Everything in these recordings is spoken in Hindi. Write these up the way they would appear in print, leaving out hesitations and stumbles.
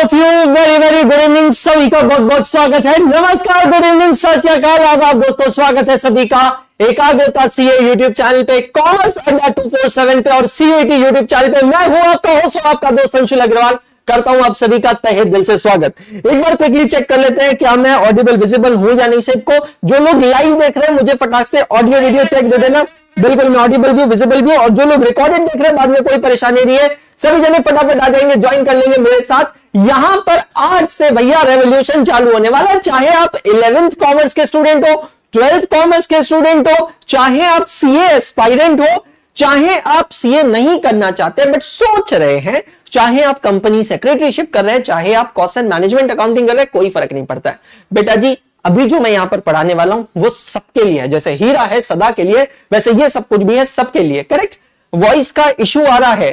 Of you very very good evening. सभी का बहुत बहुत स्वागत है। नमस्कार, गुड इवनिंग, सत श्री अकाल, आदाब दोस्तों। स्वागत है सभी का एकाग्रता सीए यूट्यूब चैनल पे, कॉमर्स अड्डा 247 पे और सीयूईटी यूट्यूब चैनल पे। मैं हूं आपका होस्ट, आपका दोस्त अंशुल अग्रवाल। करता हूं आप सभी का तहे दिल से स्वागत। एक बार क्विकली चेक कर लेते हैं क्या मैं ऑडिबल विजिबल हूं या नहीं। सबको जो लोग लाइव देख रहे हैं मुझे फटाक से ऑडियो वीडियो चेक दे देना। बिल्कुल मैं ऑडिबल भी विजिबल भी, और जो लोग रिकॉर्डेड देख रहे हैं बाद में कोई परेशानी नहीं है। सभी जने फटाफट आ जाएंगे, ज्वाइन कर लेंगे मेरे साथ। यहां पर आज से भैया रेवोल्यूशन चालू होने वाला है। चाहे आप 11th कॉमर्स के स्टूडेंट हो, 12th कॉमर्स के स्टूडेंट हो, चाहे आप सीए एस्पायरेंट हो, चाहे आप सीए नहीं करना चाहते बट सोच रहे हैं, चाहे आप कंपनी सेक्रेटरीशिप कर रहे हैं, चाहे आप कॉस्ट एंड मैनेजमेंट अकाउंटिंग कर रहे हैं, कोई फर्क नहीं पड़ता है बेटा जी। अभी जो मैं यहां पर पढ़ाने वाला हूं वो सबके लिए है। जैसे हीरा है सदा के लिए, वैसे ये सब कुछ भी है सबके लिए। करेक्ट। वॉइस का इशू आ रहा है।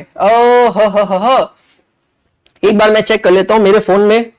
एक बार मैं चेक कर लेता हूं मेरे फोन में।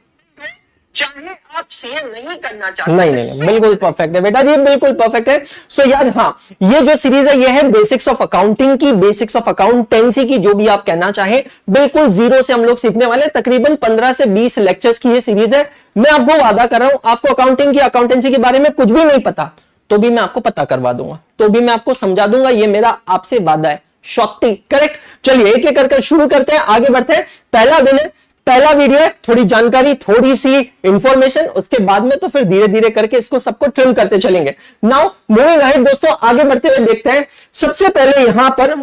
चाहे आप सीए नहीं करना चाहते, नहीं, बिल्कुल परफेक्ट है बेटा जी, बिल्कुल परफेक्ट है। सो यार हाँ, ये जो सीरीज है ये है बेसिक्स ऑफ अकाउंटिंग की, बेसिक्स ऑफ अकाउंटेंसी की, जो भी आप कहना चाहें। बिल्कुल जीरो से हम लोग सीखने वाले। तकरीबन 15 से 20 लेक्चर्स की ये सीरीज है। मैं आपको वादा कर रहा हूं, आपको अकाउंटिंग की, अकाउंटेंसी के बारे में कुछ भी नहीं पता तो भी मैं आपको पता करवा दूंगा, तो भी मैं आपको समझा दूंगा। ये मेरा आपसे वादा है। शक्ति। करेक्ट। चलिए एक एक करके शुरू करते हैं, आगे बढ़ते हैं। पहला दिन है, पहला वीडियो है, थोड़ी जानकारी, थोड़ी सी इंफॉर्मेशन, उसके बाद में तो फिर धीरे धीरे करके इसको सबको ट्रिम करते चलेंगे। नाउ मूविंग अहेड दोस्तों, आगे बढ़ते हुए देखते हैं। सबसे पहले यहां पर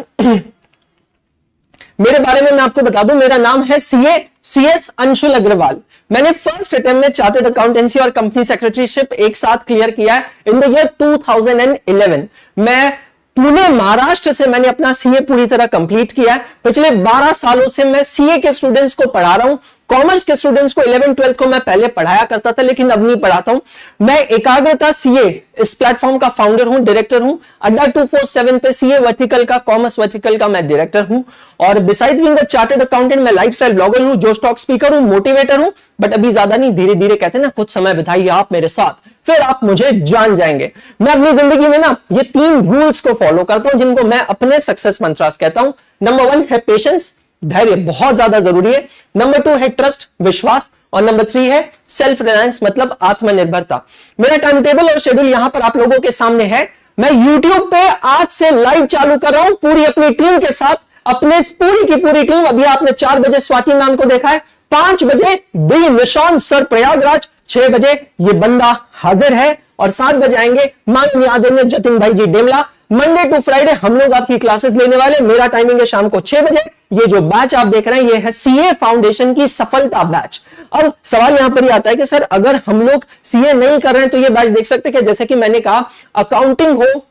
मेरे बारे में मैं आपको बता दूं, मेरा नाम है सीएस अंशुल अग्रवाल। मैंने फर्स्ट अटेम्प्ट में चार्टर्ड अकाउंटेंसी और कंपनी सेक्रेटरीशिप एक साथ क्लियर किया है इन द ईयर 2011। मैं पुणे महाराष्ट्र से मैंने अपना सीए पूरी तरह कंप्लीट किया है। पिछले 12 सालों से मैं सीए के स्टूडेंट्स को पढ़ा रहा हूं। कॉमर्स के स्टूडेंट्स को 11th 12th को मैं पहले पढ़ाया करता था, लेकिन अब नहीं पढ़ाता हूं। मैं एकाग्रता सीए इस प्लेटफॉर्म का फाउंडर हूं, डायरेक्टर हूं। अड्डा 247 पे सीए वर्टिकल का, कॉमर्स वर्टिकल का मैं डायरेक्टर हूं। और besides being a chartered accountant मैं लाइफस्टाइल ब्लॉगर हूं, जोश टॉक स्पीकर हूं, मोटिवेटर हूं। बट अभी ज्यादा नहीं, धीरे धीरे कहते हैं ना, कुछ समय बिताइए आप मेरे साथ, फिर आप मुझे जान जाएंगे। मैं अपनी जिंदगी में ना ये 3 रूल्स को फॉलो करता हूं, जिनको मैं अपने सक्सेस मंत्रास कहता हूं। नंबर 1 है पेशेंस, धैर्य बहुत ज्यादा जरूरी है। नंबर 2 है ट्रस्ट, विश्वास। और नंबर 3 है सेल्फ रिलायंस, मतलब आत्मनिर्भरता। मेरा टाइम टेबल और शेड्यूल यहां पर आप लोगों के सामने है। मैं YouTube पे आज से लाइव चालू कर रहा हूं पूरी अपनी टीम के साथ, अपने पूरी की पूरी टीम। अभी आपने 4 बजे स्वाति मैम को देखा है, 5 बजे डी निशान सर प्रयागराज, 6 बजे ये बंदा हाजिर है, और 7 बजे आएंगे माननीय आदरणीय जतिन भाई जी डेमला। मंडे टू फ्राइडे हम लोग आपकी क्लासेस लेने वाले। मेरा टाइमिंग है शाम को 6 बजे। ये जो बैच आप देख रहे हैं ये है सीए फाउंडेशन की सफलता बैच। अब सवाल यहां पर ही आता है कि सर अगर हम लोग सीए नहीं कर रहे हैं तो ये बैच देख सकते हैं। जैसे कि मैंने कहा, अकाउंटिंग हो,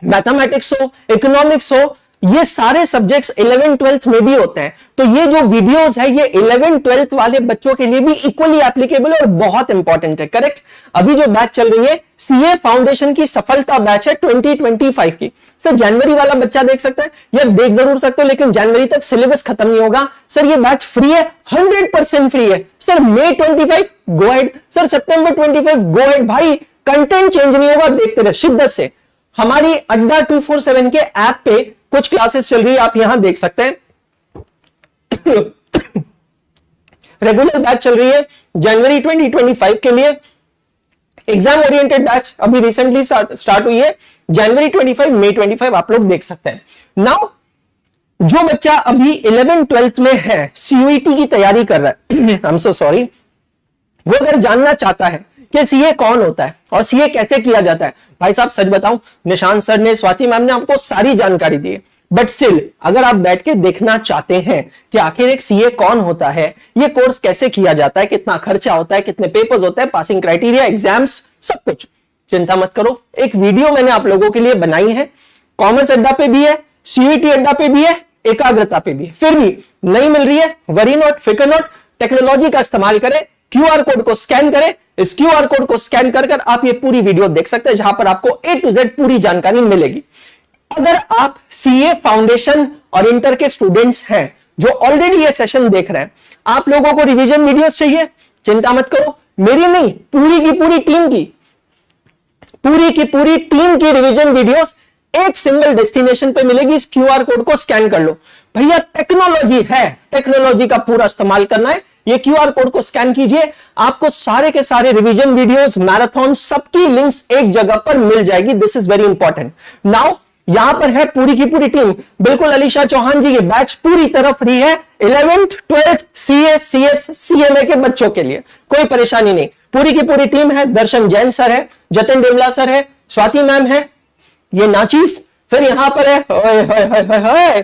मैथमेटिक्स हो, इकोनॉमिक्स हो, ये सारे सब्जेक्ट्स 11th 12th में भी होते हैं। तो ये जो वीडियोस है ये 11th 12th वाले बच्चों के लिए भी इक्वली एप्लीकेबल और बहुत इंपॉर्टेंट है। करेक्ट। अभी जो बैच चल रही है सीए फाउंडेशन की सफलता बैच है 2025 की। सर जनवरी वाला बच्चा देख सकता है यार, देख जरूर सकते हो, लेकिन जनवरी तक सिलेबस खत्म नहीं होगा। सर ये बैच फ्री है, 100% फ्री है। सर मई 25 गो हेड, सर सितंबर 25 गो हेड। भाई कंटेंट चेंज नहीं होगा, देखते रहे शिद्दत से। हमारी अड्डा 247 के ऐप पे कुछ क्लासेस चल रही है, आप यहां देख सकते हैं। रेगुलर बैच चल रही है जनवरी 2025 के लिए। एग्जाम ओरिएंटेड बैच अभी रिसेंटली स्टार्ट हुई है, जनवरी 25 मई 25 आप लोग देख सकते हैं। नाउ जो बच्चा अभी 11th 12th में है, सीयूईटी की तैयारी कर रहा है, आई एम सो सॉरी, वो अगर जानना चाहता है कि सीए कौन होता है और सीए कैसे किया जाता है, भाई साहब सच बताऊं, निशांत सर ने, स्वाति मैम ने आपको सारी जानकारी दी है। बट स्टिल अगर आप बैठ के देखना चाहते हैं कि आखिर एक सीए कौन होता है, ये कोर्स कैसे किया जाता है, कितना खर्चा होता है, कितने पेपर्स होते हैं, पासिंग क्राइटेरिया, एग्जाम्स, सब कुछ, चिंता मत करो। एक वीडियो मैंने आप लोगों के लिए बनाई है। कॉमर्स अड्डा पे भी है, सीयूईटी अड्डा पे भी है, एकाग्रता पे भी है। फिर भी नहीं मिल रही है, वरी नॉट, फिकर नॉट, टेक्नोलॉजी का इस्तेमाल करें, क्यूआर कोड को स्कैन करें। इस क्यूआर कोड को स्कैन कर आप ये पूरी वीडियो देख सकते हैं, जहां पर आपको A to Z पूरी जानकारी मिलेगी। अगर आप सीए फाउंडेशन और इंटर के स्टूडेंट्स हैं जो ऑलरेडी ये सेशन देख रहे हैं, आप लोगों को रिवीजन वीडियोस चाहिए, चिंता मत करो, मेरी नहीं, पूरी की पूरी टीम की, पूरी की पूरी टीम की रिवीजन वीडियोस एक सिंगल डेस्टिनेशन पे मिलेगी। इस क्यूआर कोड को स्कैन कर लो। भैया टेक्नोलॉजी है, टेक्नोलॉजी का पूरा इस्तेमाल करना है, ये क्यूआर कोड को स्कैन कीजिए, आपको सारे के सारे रिवीजन वीडियोस, मैराथन, सबकी लिंक्स एक जगह पर मिल जाएगी। This is very important. Now यहां पर है पूरी की पूरी टीम, बिल्कुल अलीशा चौहान जी, ये बैच पूरी तरह फ्री है 11th 12th CS CS CMA के बच्चों के लिए, कोई परेशानी नहीं। पूरी की पूरी टीम है, दर्शन जैन सर है, जतिन डेमला सर है, स्वाति मैम है, ये नाचीस, फिर यहां पर है ओए होए होए होए,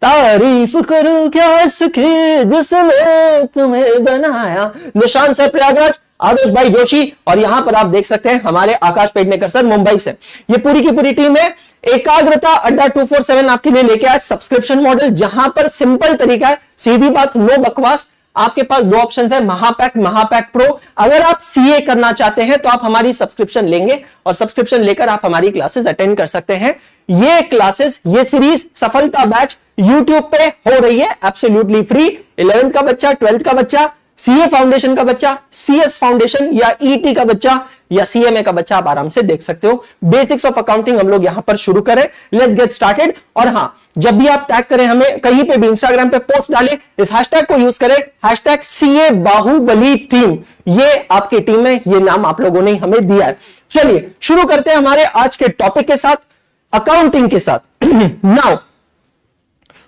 तारीफ करूं क्या इसकी जिसने तुम्हें बनाया, निशान सर प्रयागराज, आदर्श भाई जोशी, और यहां पर आप देख सकते हैं हमारे आकाश पेडनेकर सर मुंबई से। ये पूरी की पूरी टीम है। एकाग्रता अड्डा 247 आपके लिए लेके आया सब्सक्रिप्शन मॉडल, जहां पर सिंपल तरीका है, सीधी बात, नो बकवास। आपके पास दो ऑप्शन है, महापैक, महापैक प्रो। अगर आप सीए करना चाहते हैं तो आप हमारी सब्सक्रिप्शन लेंगे और सब्सक्रिप्शन लेकर आप हमारी क्लासेस अटेंड कर सकते हैं। ये क्लासेस, ये सीरीज सफलता बैच यूट्यूब पे हो रही है एब्सोल्युटली फ्री। 11th का बच्चा, 12th का बच्चा, सीए फाउंडेशन का बच्चा, सीएस फाउंडेशन या ईटी का बच्चा या सीएमए का बच्चा आप आराम से देख सकते हो। बेसिक्स ऑफ अकाउंटिंग हम लोग यहां पर शुरू करें, लेट्स गेट स्टार्टेड। और हां, जब भी आप टैग करें हमें, कहीं पे भी इंस्टाग्राम पे पोस्ट डालें, इस हैशटैग को यूज करें, हैशटैग सीए बाहुबली टीम। ये आपकी टीम है, ये नाम आप लोगों ने हमें दिया है। चलिए शुरू करते हैं हमारे आज के टॉपिक के साथ, अकाउंटिंग के साथ। Now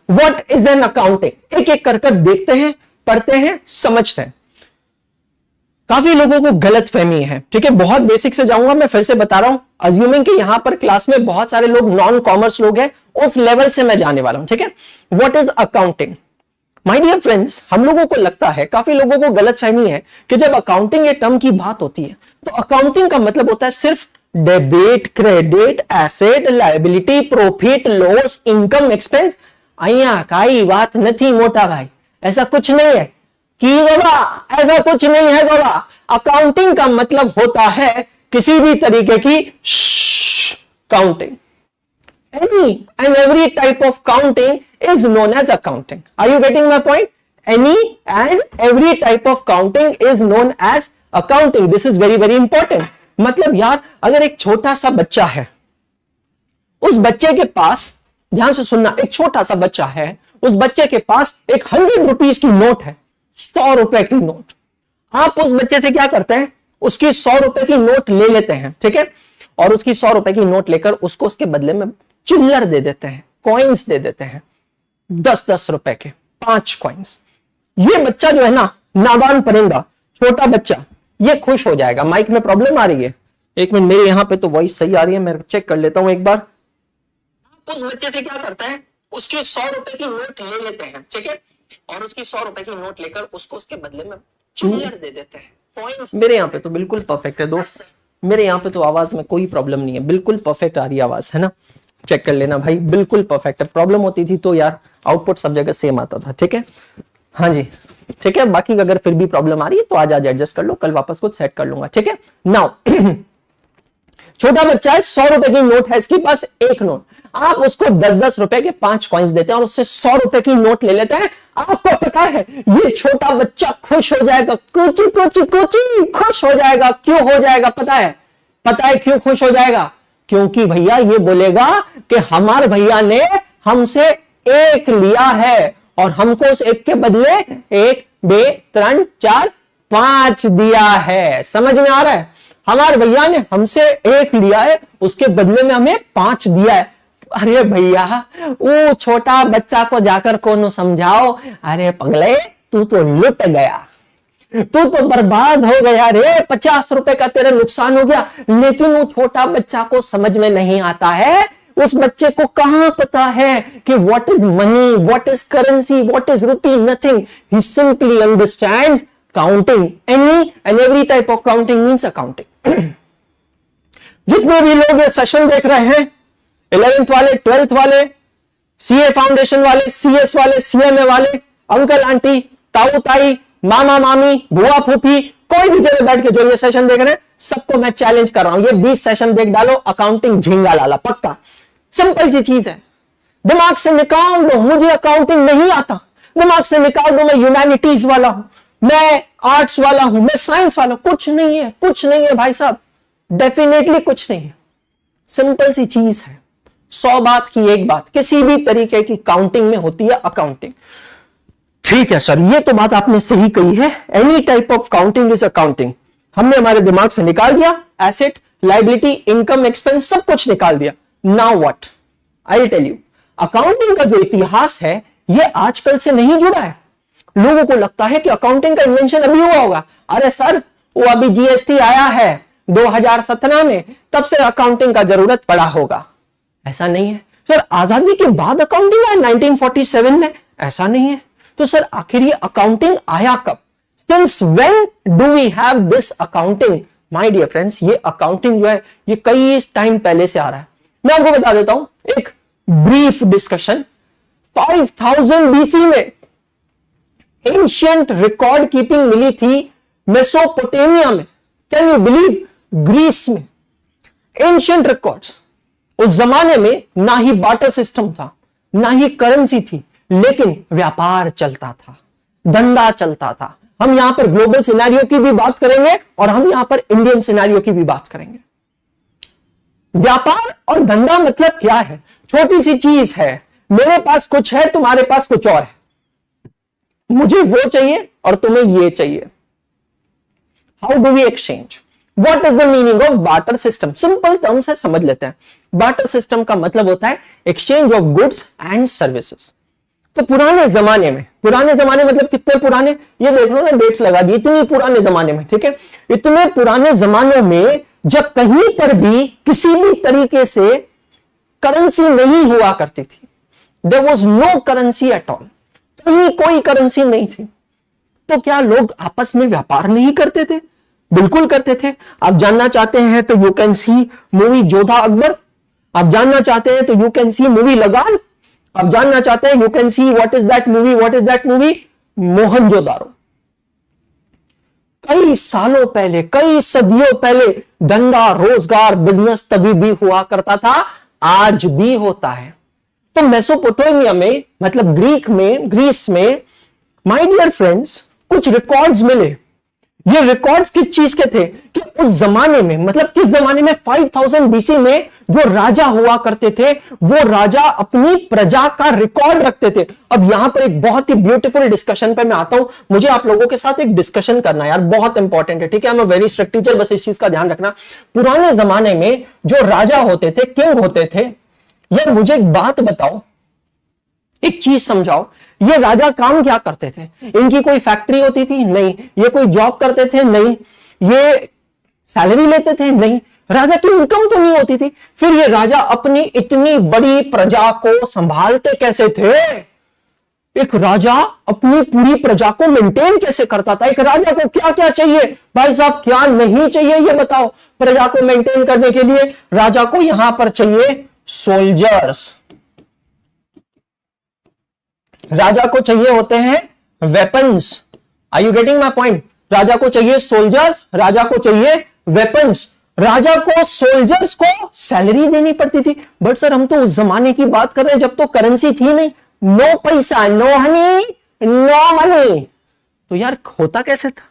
what is an accounting, एक एक कर देखते हैं, पढ़ते हैं, समझते हैं। काफी लोगों को गलत फहमी है, ठीक है, बहुत बेसिक से जाऊंगा, मैं फिर से बता रहा हूं, अज्यूमिंग कि यहां पर क्लास में बहुत सारे लोग नॉन कॉमर्स लोग हैं, उस लेवल से मैं जाने वाला हूं, ठीक है। What is accounting? My dear friends, हम लोगों को लगता है, काफी लोगों को गलत फहमी है कि जब अकाउंटिंग ये टर्म की बात होती है तो अकाउंटिंग का मतलब होता है सिर्फ debit, credit, asset, liability, profit, loss, income, expense. अहिया काई बात नहीं मोटा भाई, ऐसा कुछ नहीं है कि बाबा, ऐसा कुछ नहीं है बाबा। अकाउंटिंग का मतलब होता है किसी भी तरीके की counting. Any and every type of counting is known as accounting. Are you getting my point? Any and every type of counting is known as accounting. This is very very important. मतलब यार, अगर एक छोटा सा बच्चा है, उस बच्चे के पास, ध्यान से सुनना, एक छोटा सा बच्चा है, उस बच्चे के पास एक 100 रुपीज की नोट है, 100 रुपए की नोट। आप उस बच्चे से क्या करते हैं, उसकी 100 रुपए की नोट ले लेते हैं, ठीक है, और उसकी 100 रुपए की नोट लेकर उसको उसके बदले में चिल्लर दे देते हैं, कॉइन्स दे देते हैं, 10-10 रुपए के 5 कॉइन्स। ये बच्चा जो है ना, नादान परिंदा, छोटा बच्चा, ये खुश हो जाएगा। माइक में प्रॉब्लम आ रही है, एक मिनट, मेरे यहां पे तो वॉइस सही आ रही है, मैं चेक कर लेता हूं एक बार। उस बच्चे से क्या करता है, उसकी 100 रुपए की नोट ले लेते हैं, ठीक है, और उसकी 100 रुपए की नोट लेकर उसको उसके बदले में चिल्लर दे देते हैं, कॉइन्स। मेरे यहाँ पे तो बिल्कुल परफेक्ट है दोस्त, मेरे यहाँ पे तो आवाज में कोई प्रॉब्लम नहीं है, बिल्कुल परफेक्ट आ रही है आवाज, है ना, चेक कर लेना भाई, बिल्कुल परफेक्ट है। प्रॉब्लम होती थी तो यार आउटपुट सब जगह सेम आता था, ठीक है, हाँ जी, ठीक है। बाकी अगर फिर भी प्रॉब्लम आ रही है तो आज एडजस्ट कर लो, कल वापस कुछ सेट कर लूंगा, ठीक है। नाउ छोटा बच्चा है, 100 रुपए की नोट है इसके पास, एक नोट, आप उसको 10-10 रुपए के 5 कॉइन्स देते हैं और उससे 100 रुपए की नोट ले लेते हैं। आपको पता है ये छोटा बच्चा खुश हो जाएगा, कुछ खुश हो जाएगा। क्यों हो जाएगा पता है? पता है क्यों खुश हो जाएगा? क्योंकि भैया ये बोलेगा कि हमारे भैया ने हमसे एक लिया है और हमको उस एक के बदले 1, 2, 3, 4, 5 दिया है। समझ में आ रहा है? हमारे भैया ने हमसे एक लिया है, उसके बदले में हमें 5 दिया है। अरे भैया, वो छोटा बच्चा को जाकर कौन समझाओ, अरे पगले तू तो लुट गया, तू तो बर्बाद हो गया रे, 50 रुपए का तेरा नुकसान हो गया। लेकिन वो छोटा बच्चा को समझ में नहीं आता है, उस बच्चे को कहां पता है कि what is money, what is currency, what is rupee, nothing. He simply understands counting. Any and every type of counting means accounting. जितने भी लोग ये सेशन देख रहे हैं, 11th वाले, 12th वाले, सीए फाउंडेशन वाले, सीएस वाले, सीएमए वाले, अंकल आंटी, ताऊ ताई, मामा मामी, बुआ फूफी, कोई भी जगह बैठ के जो ये सेशन देख रहे हैं, सबको मैं चैलेंज कर रहा हूं, ये 20 सेशन देख डालो, अकाउंटिंग झींगा लाला पक्का। सिंपल सी चीज है, दिमाग से निकाल दो मुझे अकाउंटिंग नहीं आता, दिमाग से निकाल दो मैं ह्यूमैनिटीज वाला हूं, मैं आर्ट्स वाला हूं, मैं साइंस वाला हूं। कुछ नहीं है, कुछ नहीं है भाई साहब, डेफिनेटली कुछ नहीं है। सिंपल सी चीज है, 100 बात की एक बात, किसी भी तरीके की काउंटिंग में होती है अकाउंटिंग। ठीक है सर, ये तो बात आपने सही कही है, any type of counting is accounting. हमने हमारे दिमाग से निकाल दिया, एसेट, लायबिलिटी, इनकम, एक्सपेंस सब कुछ निकाल दिया। Now what, I will tell you, accounting का जो इतिहास है ये आजकल से नहीं जुड़ा है। लोगों को लगता है कि अकाउंटिंग का इन्वेंशन अभी हुआ होगा। अरे सर, वो अभी जीएसटी आया है 2017 में, तब से अकाउंटिंग का जरूरत पड़ा होगा। ऐसा नहीं है सर, आजादी के बाद अकाउंटिंग आया 1947 में, ऐसा नहीं है। तो सर आखिर ये अकाउंटिंग आया कब? Since when do we have this accounting? My dear friends, ये अकाउंटिंग जो है ये कई टाइम पहले से आ रहा है। मैं आपको बता देता हूं एक ब्रीफ डिस्कशन। 5000 बीसी में एंशियंट रिकॉर्ड कीपिंग मिली थी मेसोपोटामिया में। Can you believe? ग्रीस में एंशियंट रिकॉर्ड्स। उस जमाने में ना ही बार्टर सिस्टम था, ना ही करेंसी थी, लेकिन व्यापार चलता था, धंधा चलता था। हम यहां पर ग्लोबल सिनेरियो की भी बात करेंगे और हम यहां पर इंडियन सिनेरियो की भी बात करेंगे। व्यापार और धंधा मतलब क्या है? छोटी सी चीज है, मेरे पास कुछ है, तुम्हारे पास कुछ और है, मुझे वो चाहिए और तुम्हें ये चाहिए। How do we exchange? What is the meaning of barter system? Simple terms है, समझ लेते हैं। बार्टर सिस्टम का मतलब होता है exchange of goods and services. तो पुराने जमाने मतलब कितने पुराने, ये देख लो ना, डेट्स लगा दी, इतनी पुराने जमाने में, ठीक है, इतने पुराने जमानों में जब कहीं पर भी किसी भी तरीके से करेंसी नहीं हुआ करती थी, there was no currency at all, कहीं कोई करेंसी नहीं थी, तो क्या लोग आपस में व्यापार नहीं करते थे? बिल्कुल करते थे। आप जानना चाहते हैं तो you can see movie Jodha Akbar, आप जानना चाहते हैं तो यू कैन सी मूवी लगान, आप जानना चाहते हैं you can see what is that movie Mohenjodaro. कई सालों पहले, कई सदियों पहले धंधा, रोजगार, बिजनेस तभी भी हुआ करता था, आज भी होता है। तो मेसोपोटामिया में मतलब ग्रीस में माय डियर फ्रेंड्स कुछ रिकॉर्ड्स मिले। ये रिकॉर्ड्स किस चीज के थे कि उस जमाने में, मतलब किस जमाने में, 5000 बीसी में जो राजा हुआ करते थे वो राजा अपनी प्रजा का रिकॉर्ड रखते थे। अब यहां पर एक बहुत ही ब्यूटीफुल डिस्कशन पे मैं आता हूं, मुझे आप लोगों के साथ एक डिस्कशन करना है यार, बहुत इंपॉर्टेंट है, ठीक है। मैं वेरी स्ट्रिक्ट टीचर, बस इस चीज का ध्यान रखना। पुराने जमाने में जो राजा होते थे, किंग होते थे, यार मुझे एक बात बताओ, एक चीज समझाओ, ये राजा काम क्या करते थे? इनकी कोई फैक्ट्री होती थी? नहीं। ये कोई जॉब करते थे? नहीं। ये सैलरी लेते थे? नहीं। राजा की इनकम तो नहीं होती थी। फिर ये राजा अपनी इतनी बड़ी प्रजा को संभालते कैसे थे? एक राजा अपनी पूरी प्रजा को मेंटेन कैसे करता था? एक राजा को क्या क्या चाहिए भाई साहब, क्या नहीं चाहिए ये बताओ? प्रजा को मेंटेन करने के लिए राजा को यहां पर चाहिए सोल्जर्स, राजा को चाहिए होते हैं weapons. Are you getting my point? राजा को चाहिए सोल्जर्स, राजा को चाहिए वेपन्स, राजा को सोल्जर्स को सैलरी देनी पड़ती थी। बट सर हम तो उस जमाने की बात कर रहे हैं जब तो करेंसी थी नहीं, नो पैसा, नो हनी, नो मनी। तो यार होता कैसे था?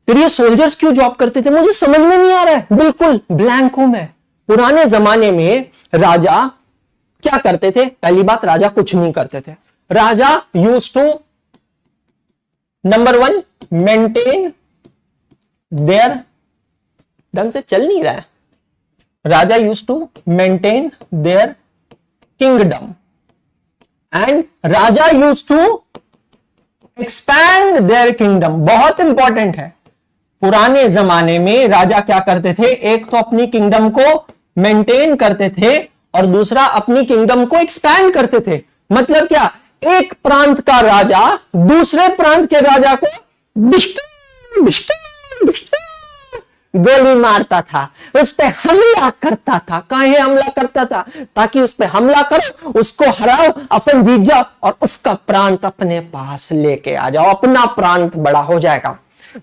फिर ये सोल्जर्स क्यों जॉब करते थे? मुझे समझ में नहीं आ रहा है, बिल्कुल ब्लैंक हूं मैं। पुराने जमाने में राजा क्या करते थे? पहली बात, राजा कुछ नहीं करते थे। राजा used to, number 1, maintain their, ढंग से चल नहीं रहा है, राजा used to maintain their kingdom and राजा used to expand their kingdom. बहुत इंपॉर्टेंट है, पुराने जमाने में राजा क्या करते थे? एक तो अपनी किंगडम को मेंटेन करते थे और दूसरा अपनी किंगडम को एक्सपैंड करते थे। मतलब क्या? एक प्रांत का राजा दूसरे प्रांत के राजा को गोली मारता था, उस पर हमला करता था। काहे हमला करता था? ताकि उस पर हमला करो, उसको हराओ, अपन जीत जाओ और उसका प्रांत अपने पास लेके आ जाओ, अपना प्रांत बड़ा हो जाएगा।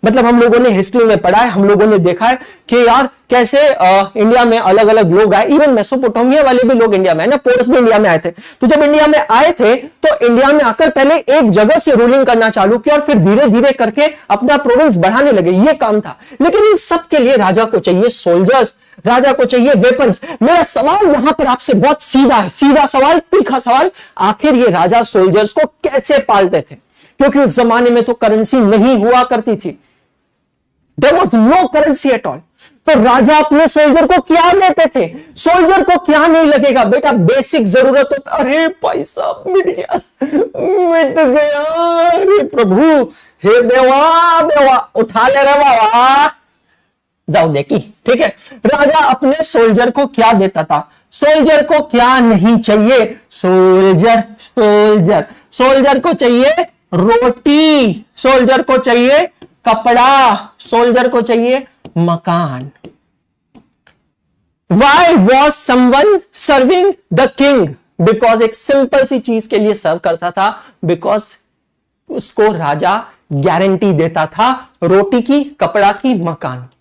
मतलब हम लोगों ने हिस्ट्री में पढ़ा है, हम लोगों ने देखा है कि यार कैसे इंडिया में अलग अलग लोग आए, इवन मेसोपोटामिया वाले भी लोग इंडिया में है ना, पोरस भी इंडिया में आए थे। तो जब इंडिया में आए थे तो इंडिया में आकर पहले एक जगह से रूलिंग करना चालू किया और फिर धीरे धीरे करके अपना प्रोविंस बढ़ाने लगे, ये काम था। लेकिन इन सब के लिए राजा को चाहिए सोल्जर्स, राजा को चाहिए वेपन्स। मेरा सवाल यहां पर आपसे बहुत सीधा है, सीधा सवाल, तीखा सवाल, आखिर ये राजा सोल्जर्स को कैसे पालते थे? क्योंकि उस जमाने में तो करेंसी नहीं हुआ करती थी, there was no currency at all. तो राजा अपने सोल्जर को क्या देते थे? सोल्जर को क्या नहीं लगेगा बेटा, बेसिक जरूरत हो। अरे पैसा मिट गया, मिट गया, अरे प्रभु, हे देवा देवा, उठा ले रे बाबा, जाओ देखी, ठीक है। राजा अपने सोल्जर को क्या देता था? सोल्जर को क्या नहीं चाहिए? सोल्जर सोल्जर सोल्जर को चाहिए रोटी, सोल्जर को चाहिए कपड़ा, सोल्जर को चाहिए मकान। Why was someone serving the king? Because एक सिंपल सी चीज के लिए सर्व करता था, बिकॉज उसको राजा गारंटी देता था रोटी की, कपड़ा की, मकान की।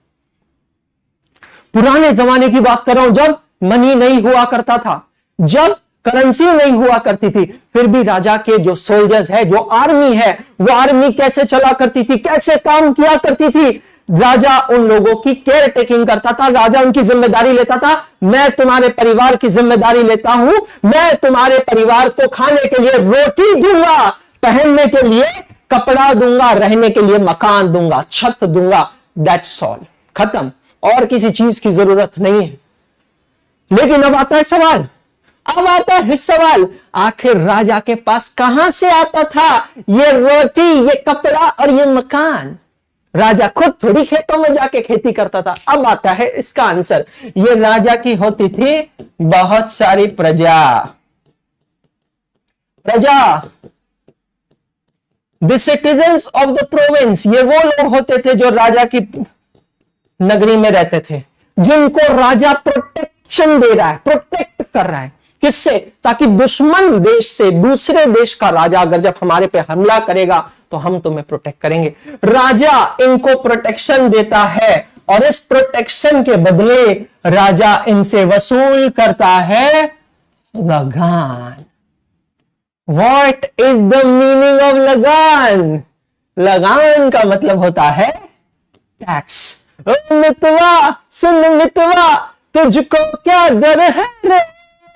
पुराने जमाने की बात कर रहा हूं, जब मनी नहीं हुआ करता था, जब करेंसी नहीं हुआ करती थी, फिर भी राजा के जो सोल्जर्स है, जो आर्मी है, वो आर्मी कैसे चला करती थी, कैसे काम किया करती थी? राजा उन लोगों की केयर टेकिंग करता था, राजा उनकी जिम्मेदारी लेता था। मैं तुम्हारे परिवार की जिम्मेदारी लेता हूं, मैं तुम्हारे परिवार को खाने के लिए रोटी दूंगा, पहनने के लिए कपड़ा दूंगा, रहने के लिए मकान दूंगा, छत दूंगा, दैट्स ऑल, खत्म, और किसी चीज की जरूरत नहीं है। लेकिन अब आता है सवाल, अब आता है सवाल, आखिर राजा के पास कहां से आता था ये रोटी, ये कपड़ा और ये मकान? राजा खुद थोड़ी खेतों में जाके खेती करता था। अब आता है इसका आंसर, ये राजा की होती थी बहुत सारी प्रजा, the citizens of the province. ये वो लोग होते थे जो राजा की नगरी में रहते थे, जिनको राजा प्रोटेक्शन दे रहा है, प्रोटेक्ट कर रहा है। किससे? ताकि दुश्मन देश से, दूसरे देश का राजा अगर जब हमारे पे हमला करेगा तो हम तुम्हें प्रोटेक्ट करेंगे। राजा इनको प्रोटेक्शन देता है और इस प्रोटेक्शन के बदले राजा इनसे वसूल करता है लगान। What is the meaning of लगान? लगान का मतलब होता है टैक्स। मितवा सुन मितवा, तुझको क्या डर है रे,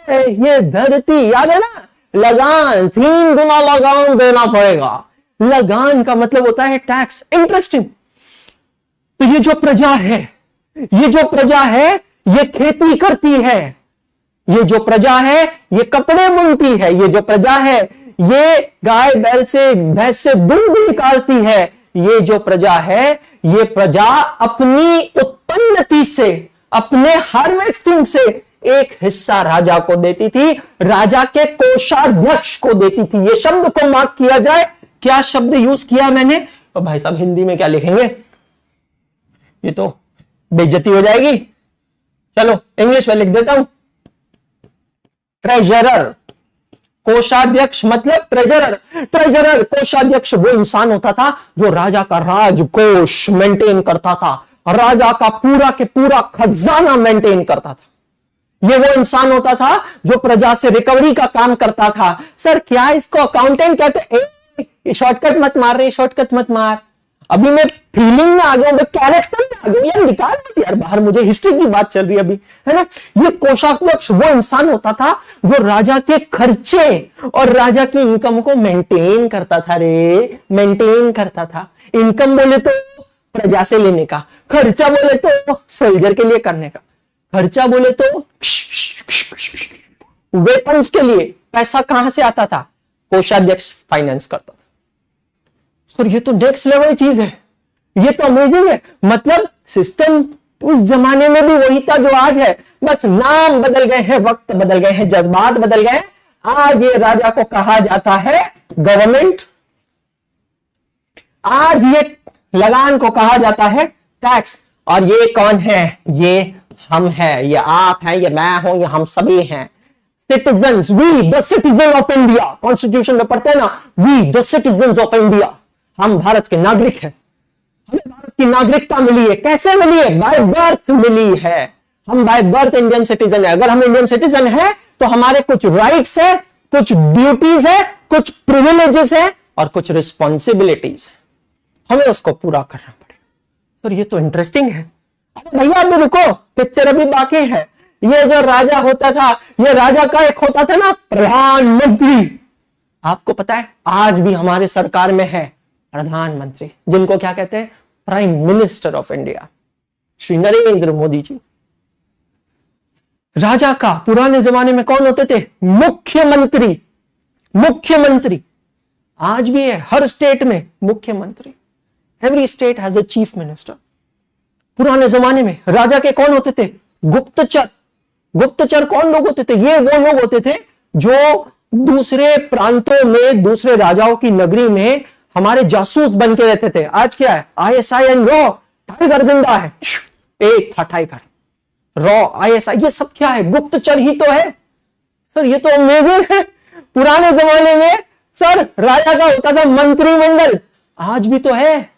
ये धरती, याद है ना? लगान, 3 गुना लगान देना पड़ेगा। लगान का मतलब होता है टैक्स। इंटरेस्टिंग। तो ये जो प्रजा है, ये जो प्रजा है, ये खेती करती है, ये जो प्रजा है, ये कपड़े बुनती है, ये जो प्रजा है, ये गाय बैल से, भैंस से दूध निकालती है, ये जो प्रजा है, ये प्रजा अपनी उत्पन्नति से, अपने हार्वेस्टिंग से एक हिस्सा राजा को देती थी, राजा के कोषाध्यक्ष को देती थी। ये शब्द को मार्क किया जाए, क्या शब्द यूज किया मैंने? तो भाई साहब हिंदी में क्या लिखेंगे, ये तो बेइज्जती हो जाएगी। चलो इंग्लिश में लिख देता हूं, ट्रेजरर। कोषाध्यक्ष मतलब ट्रेजरर। ट्रेजरर, कोषाध्यक्ष वो इंसान होता था जो राजा का राजकोष मेंटेन करता था, राजा का पूरा के पूरा खजाना मेंटेन करता था। ये वो इंसान होता था जो प्रजा से रिकवरी का काम करता था। सर क्या इसको अकाउंटेंट कहते? शॉर्टकट मत मार रही, शॉर्टकट मत मार, अभी मैं फीलिंग में आ गया हूं, कैरेक्टर में आ गया, यार निकाल मत यार बाहर, मुझे हिस्ट्री की बात चल रही है अभी, है ना। ये कोषाध्यक्ष वो इंसान होता था जो राजा के खर्चे और राजा की इनकम को मेंटेन करता था रे, मेंटेन करता था। इनकम बोले तो प्रजा से लेने का, खर्चा बोले तो सोल्जर के लिए करने का, खर्चा बोले तो वेपन्स के लिए पैसा कहां से आता था? कोषाध्यक्ष फाइनेंस करता था। और ये तो नेक्स्ट लेवल चीज है, ये तो अमेजिंग है। मतलब सिस्टम उस जमाने में भी वही था जो आज है, बस नाम बदल गए हैं, वक्त बदल गए हैं, जज्बात बदल गए हैं। आज ये राजा को कहा जाता है गवर्नमेंट, आज ये लगान को कहा जाता है टैक्स। और ये कौन है? ये हम हैं, ये आप हैं, ये मैं हूं, ये हम सभी हैं। Citizens, we the citizen of India, constitution में पढ़ते हैं ना, we the citizens of India, हम भारत के नागरिक हैं, हमें भारत की नागरिकता मिली है। कैसे मिली है? बाय बर्थ मिली है। हम बाय बर्थ इंडियन सिटीजन है। अगर हम इंडियन सिटीजन है तो हमारे कुछ राइट्स है, कुछ ड्यूटीज है, कुछ प्रिविलेजेस है और कुछ रिस्पॉन्सिबिलिटीज है। हमें उसको पूरा करना पड़ेगा। तो ये तो इंटरेस्टिंग है। अरे भैया अभी रुको, पिक्चर अभी बाकी है। ये जो राजा होता था, ये राजा का एक होता था ना प्रधानमंत्री। आपको पता है आज भी हमारे सरकार में है प्रधानमंत्री, जिनको क्या कहते हैं? Prime minister of India, Shri Narendra Modi ji. राजा का पुराने जमाने में कौन होते थे? मुख्यमंत्री। मुख्यमंत्री आज भी है हर स्टेट में मुख्यमंत्री। Every state has a chief minister. पुराने जमाने में राजा के कौन होते थे? गुप्तचर। गुप्तचर कौन लोग होते थे? ये वो लोग होते थे जो दूसरे प्रांतों में, दूसरे राजाओं की नगरी में हमारे जासूस बन के रहते थे। आज क्या है? ISI and raw. टाइगर जिंदा है, एक था टाइगर। रॉ, आईएसआई, ये सब क्या है? गुप्तचर ही तो है। सर ये तो अमेजिंग है। पुराने जमाने में सर राजा का होता था मंत्रिमंडल। आज भी तो है,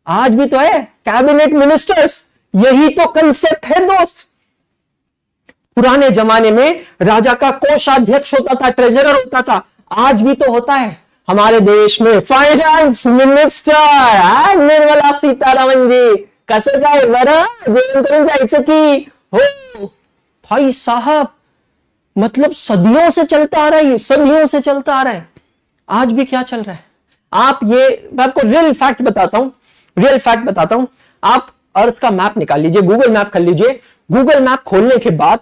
आज भी तो है कैबिनेट मिनिस्टर्स। यही तो कंसेप्ट है दोस्त। पुराने जमाने में राजा का कोषाध्यक्ष होता था, ट्रेजरर होता था। आज भी तो होता है हमारे देश में फाइनेंस मिनिस्टर निर्मला सीतारमण जी। कसं काय बरं, जेवण करून जायचं की हो भाई साहब। मतलब सदियों से चलता आ रहा है, सदियों से चलता आ रहा है। आज भी क्या चल रहा है? आप ये, मैं आपको रियल फैक्ट बताता हूं, रियल फैक्ट बताता हूं। आप अर्थ का मैप निकाल लीजिए, गूगल मैप कर लीजिए। गूगल मैप खोलने के बाद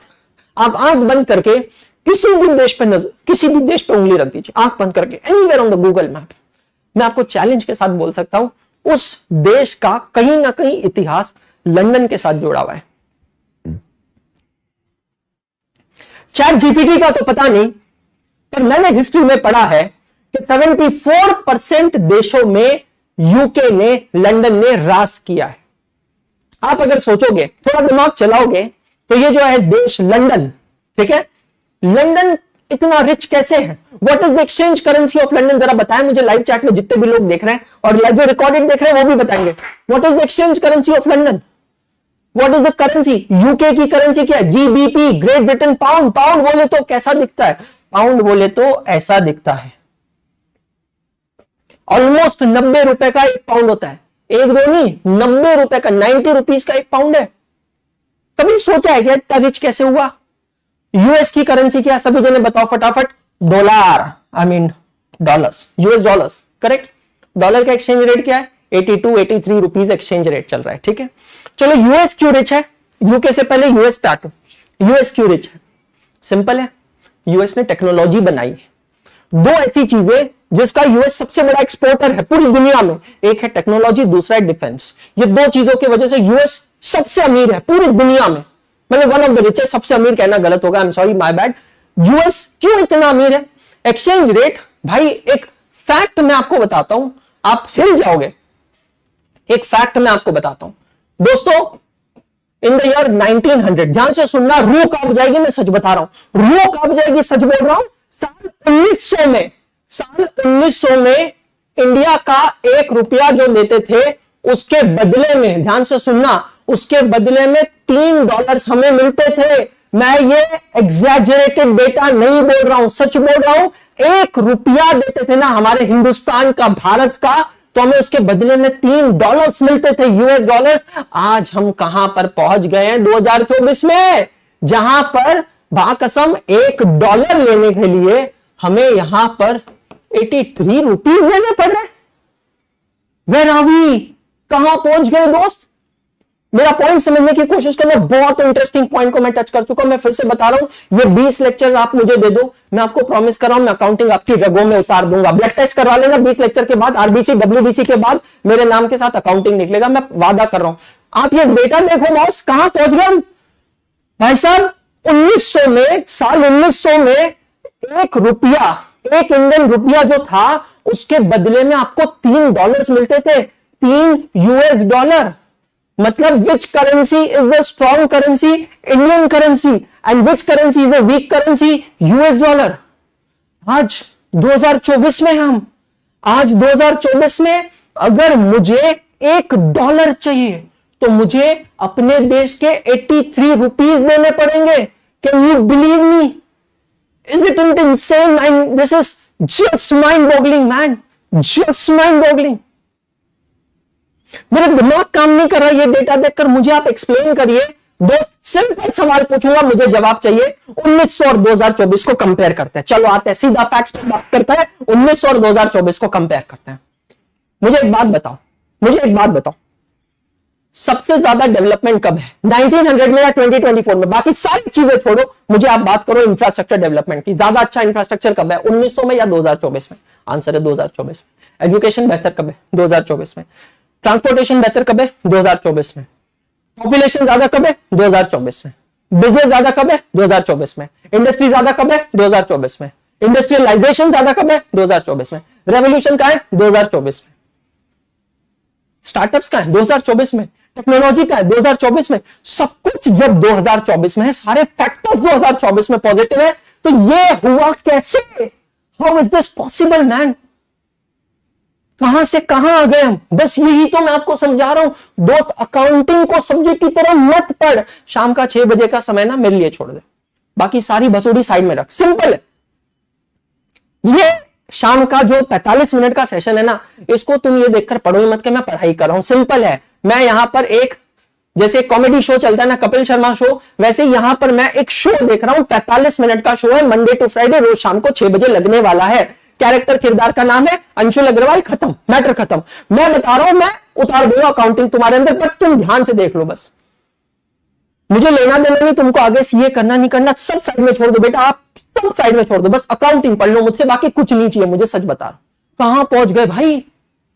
आप आंख बंद करके किसी भी देश पे नजर, किसी भी देश पे उंगली रख दीजिए, आंख बंद करके, anywhere on the Google map. मैं आपको चैलेंज के साथ बोल सकता हूं उस देश का कहीं ना कहीं इतिहास लंदन के साथ जुड़ा हुआ है। चैट जीपीटी का तो पता नहीं, पर मैंने हिस्ट्री में पढ़ा है कि 74% देशों में यूके ने, लंदन ने राज किया है। आप अगर सोचोगे, थोड़ा दिमाग चलाओगे, तो ये जो है देश लंदन, ठीक है, लंदन इतना रिच कैसे है? What is the exchange currency of London? जरा बताएं मुझे, लाइव चैट में जितने भी लोग देख रहे हैं और जो रिकॉर्डेड देख रहे हैं वो भी बताएंगे। What is the exchange currency of London? What is the currency? UK की करेंसी क्या है? GBP, great Britain pound. Pound बोले तो कैसा दिखता है? पाउंड बोले तो ऐसा दिखता है। ऑलमोस्ट 90 रुपए का एक पाउंड होता है। एक दो नहीं, 90 रुपए का, 90 रुपीज का एक पाउंड है। कभी सोचा है क्या इतना रिच कैसे हुआ? यूएस की करेंसी क्या? सभी जने बताओ फटाफट। Dollar, I mean dollars, US dollars, correct. Dollar का एक्सचेंज रेट क्या है? 82, 83 रुपीज एक्सचेंज रेट चल रहा है, ठीक है। चलो यूएस क्यों रिच है? यूके से पहले यूएस पे आते हैं। यूएस क्यों रिच है? सिंपल है, यूएस ने टेक्नोलॉजी बनाई है। दो ऐसी चीजें जिसका यूएस सबसे बड़ा एक्सपोर्टर है पूरी दुनिया में, एक है टेक्नोलॉजी, दूसरा है डिफेंस। ये दो चीजों की वजह से यूएस सबसे अमीर है पूरी दुनिया में। मतलब वन ऑफ द रिचेस्ट, सबसे अमीर कहना गलत होगा, आई am sorry, my bad. US क्यों इतना अमीर है? एक्सचेंज रेट, भाई एक फैक्ट मैं आपको बताता हूं, आप हिल जाओगे। एक फैक्ट मैं आपको बताता हूं दोस्तों, इन द ईयर 1900, ध्यान से सुनना, रूह कांप जाएगी, मैं सच बता रहा हूं, रूह कांप जाएगी, सच बोल रहा हूं। साल 1900 में, साल 1900 में इंडिया का 1 रुपया जो देते थे, उसके बदले में, ध्यान से सुनना, उसके बदले में $3 हमें मिलते थे। मैं ये एग्जैजरेटेड डेटा नहीं बोल रहा हूं, सच बोल रहा हूं। 1 रुपया देते थे ना हमारे हिंदुस्तान का, भारत का, तो हमें उसके बदले में $3 मिलते थे, यूएस डॉलर्स। आज हम कहां पर पहुंच गए हैं 2024 में, जहां पर बाकसम $1 लेने के लिए हमें यहां पर 83 रुपीज देने पड़ रहे। Where are we? कहां पहुंच गए दोस्त? मेरा पॉइंट समझने की कोशिश करना। बहुत इंटरेस्टिंग पॉइंट को मैं टच कर चुका हूं। मैं फिर से बता रहा हूं, ये 20 लेक्चर्स आप मुझे दे दो, मैं आपको प्रॉमिस कर रहा हूं, मैं अकाउंटिंग आपकी रगों में उतार दूंगा। ब्लड टेस्ट करवा लेना 20 लेक्चर के बाद, आरबीसी डब्ल्यूबीसी के बाद मेरे नाम के साथ अकाउंटिंग निकलेगा, मैं वादा कर रहा हूं। आप ये डेटा देखो बॉस, कहां पहुंच गए भाई साहब। 1900 में, साल 1900 में 1 रुपया, 1 इंडियन रुपया जो था, उसके बदले में आपको $3 मिलते थे, 3 यूएस डॉलर। मतलब which currency is the strong currency? Indian currency. And which currency is the weak currency? US dollar. आज 2024 में हम, आज 2024 में अगर मुझे $1 चाहिए तो मुझे अपने देश के 83 रुपीज देने पड़ेंगे। Can you believe me? Is it insane? And this is just mind boggling man, just mind boggling. मेरा दिमाग काम नहीं कर रहा ये डेटा देखकर। मुझे आप एक्सप्लेन करिए। दोस्त सिंपल सवाल पूछूंगा, मुझे जवाब चाहिए। 1900 और 2024 को कंपेयर करते हैं। चलो आते हैं सीधा फैक्ट्स पे बात करता है। 1900 और 2024 को कंपेयर करते हैं। मुझे एक बात बताओ, सबसे ज्यादा डेवलपमेंट कब है, 1900 में या 2024 में? बाकी सारी चीजें छोड़ो, मुझे आप बात करो इंफ्रास्ट्रक्चर डेवलपमेंट की। ज्यादा अच्छा इंफ्रास्ट्रक्चर कब है, 1900 में या 2024 में? आंसर है 2024 में। एजुकेशन बेहतर कब है? 2024 में। ट्रांसपोर्टेशन बेहतर कब है? 2024 में। पॉपुलेशन ज्यादा कब है? 2024 में। बिजनेस ज्यादा कब है? 2024 में। इंडस्ट्री ज्यादा कब है? 2024 में। इंडस्ट्रियलाइजेशन ज्यादा कब है? 2024 में। रेवोल्यूशन का है? 2024 में। स्टार्टअप्स का है? 2024 में। टेक्नोलॉजी का है? 2024 में। सब कुछ जब 2024 में है, सारे फैक्टर्स 2024 में पॉजिटिव है, तो ये हुआ कैसे? How is this possible man? कहां से कहां आ गए हम? बस यही तो मैं आपको समझा रहा हूं। दोस्त, अकाउंटिंग को सब्जेक्ट की तरह मत पढ़। शाम का 6 बजे का समय ना मेरे लिए छोड़ दे, बाकी सारी बसोड़ी साइड में रख। सिंपल है। ये शाम का जो 45 मिनट का सेशन है ना, इसको तुम ये देखकर पढ़ो ही मत कि मैं पढ़ाई कर रहा हूं। सिंपल है। मैं यहां पर एक, जैसे कॉमेडी शो चलता है ना, कपिल शर्मा शो, वैसे यहां पर मैं एक शो देख रहा हूं। 45 मिनट का शो है, मंडे टू फ्राइडे, रोज शाम को 6 बजे लगने वाला है। कैरेक्टर, किरदार का नाम है अंशुल अग्रवाल। खत्म, मैटर खत्म। मैं बता रहा हूं, मैं उतार दूंगा अकाउंटिंग तुम्हारे अंदर, पर तुम ध्यान से देख लो बस। मुझे लेना देना नहीं तुमको, आगे सीए करना नहीं करना सब साइड में छोड़ दो बेटा, आप सब साइड में छोड़ दो। बस अकाउंटिंग पढ़ लो मुझसे, बाकी कुछ नहीं चाहिए मुझे। सच बता रहा हूं। कहां पहुंच गए भाई?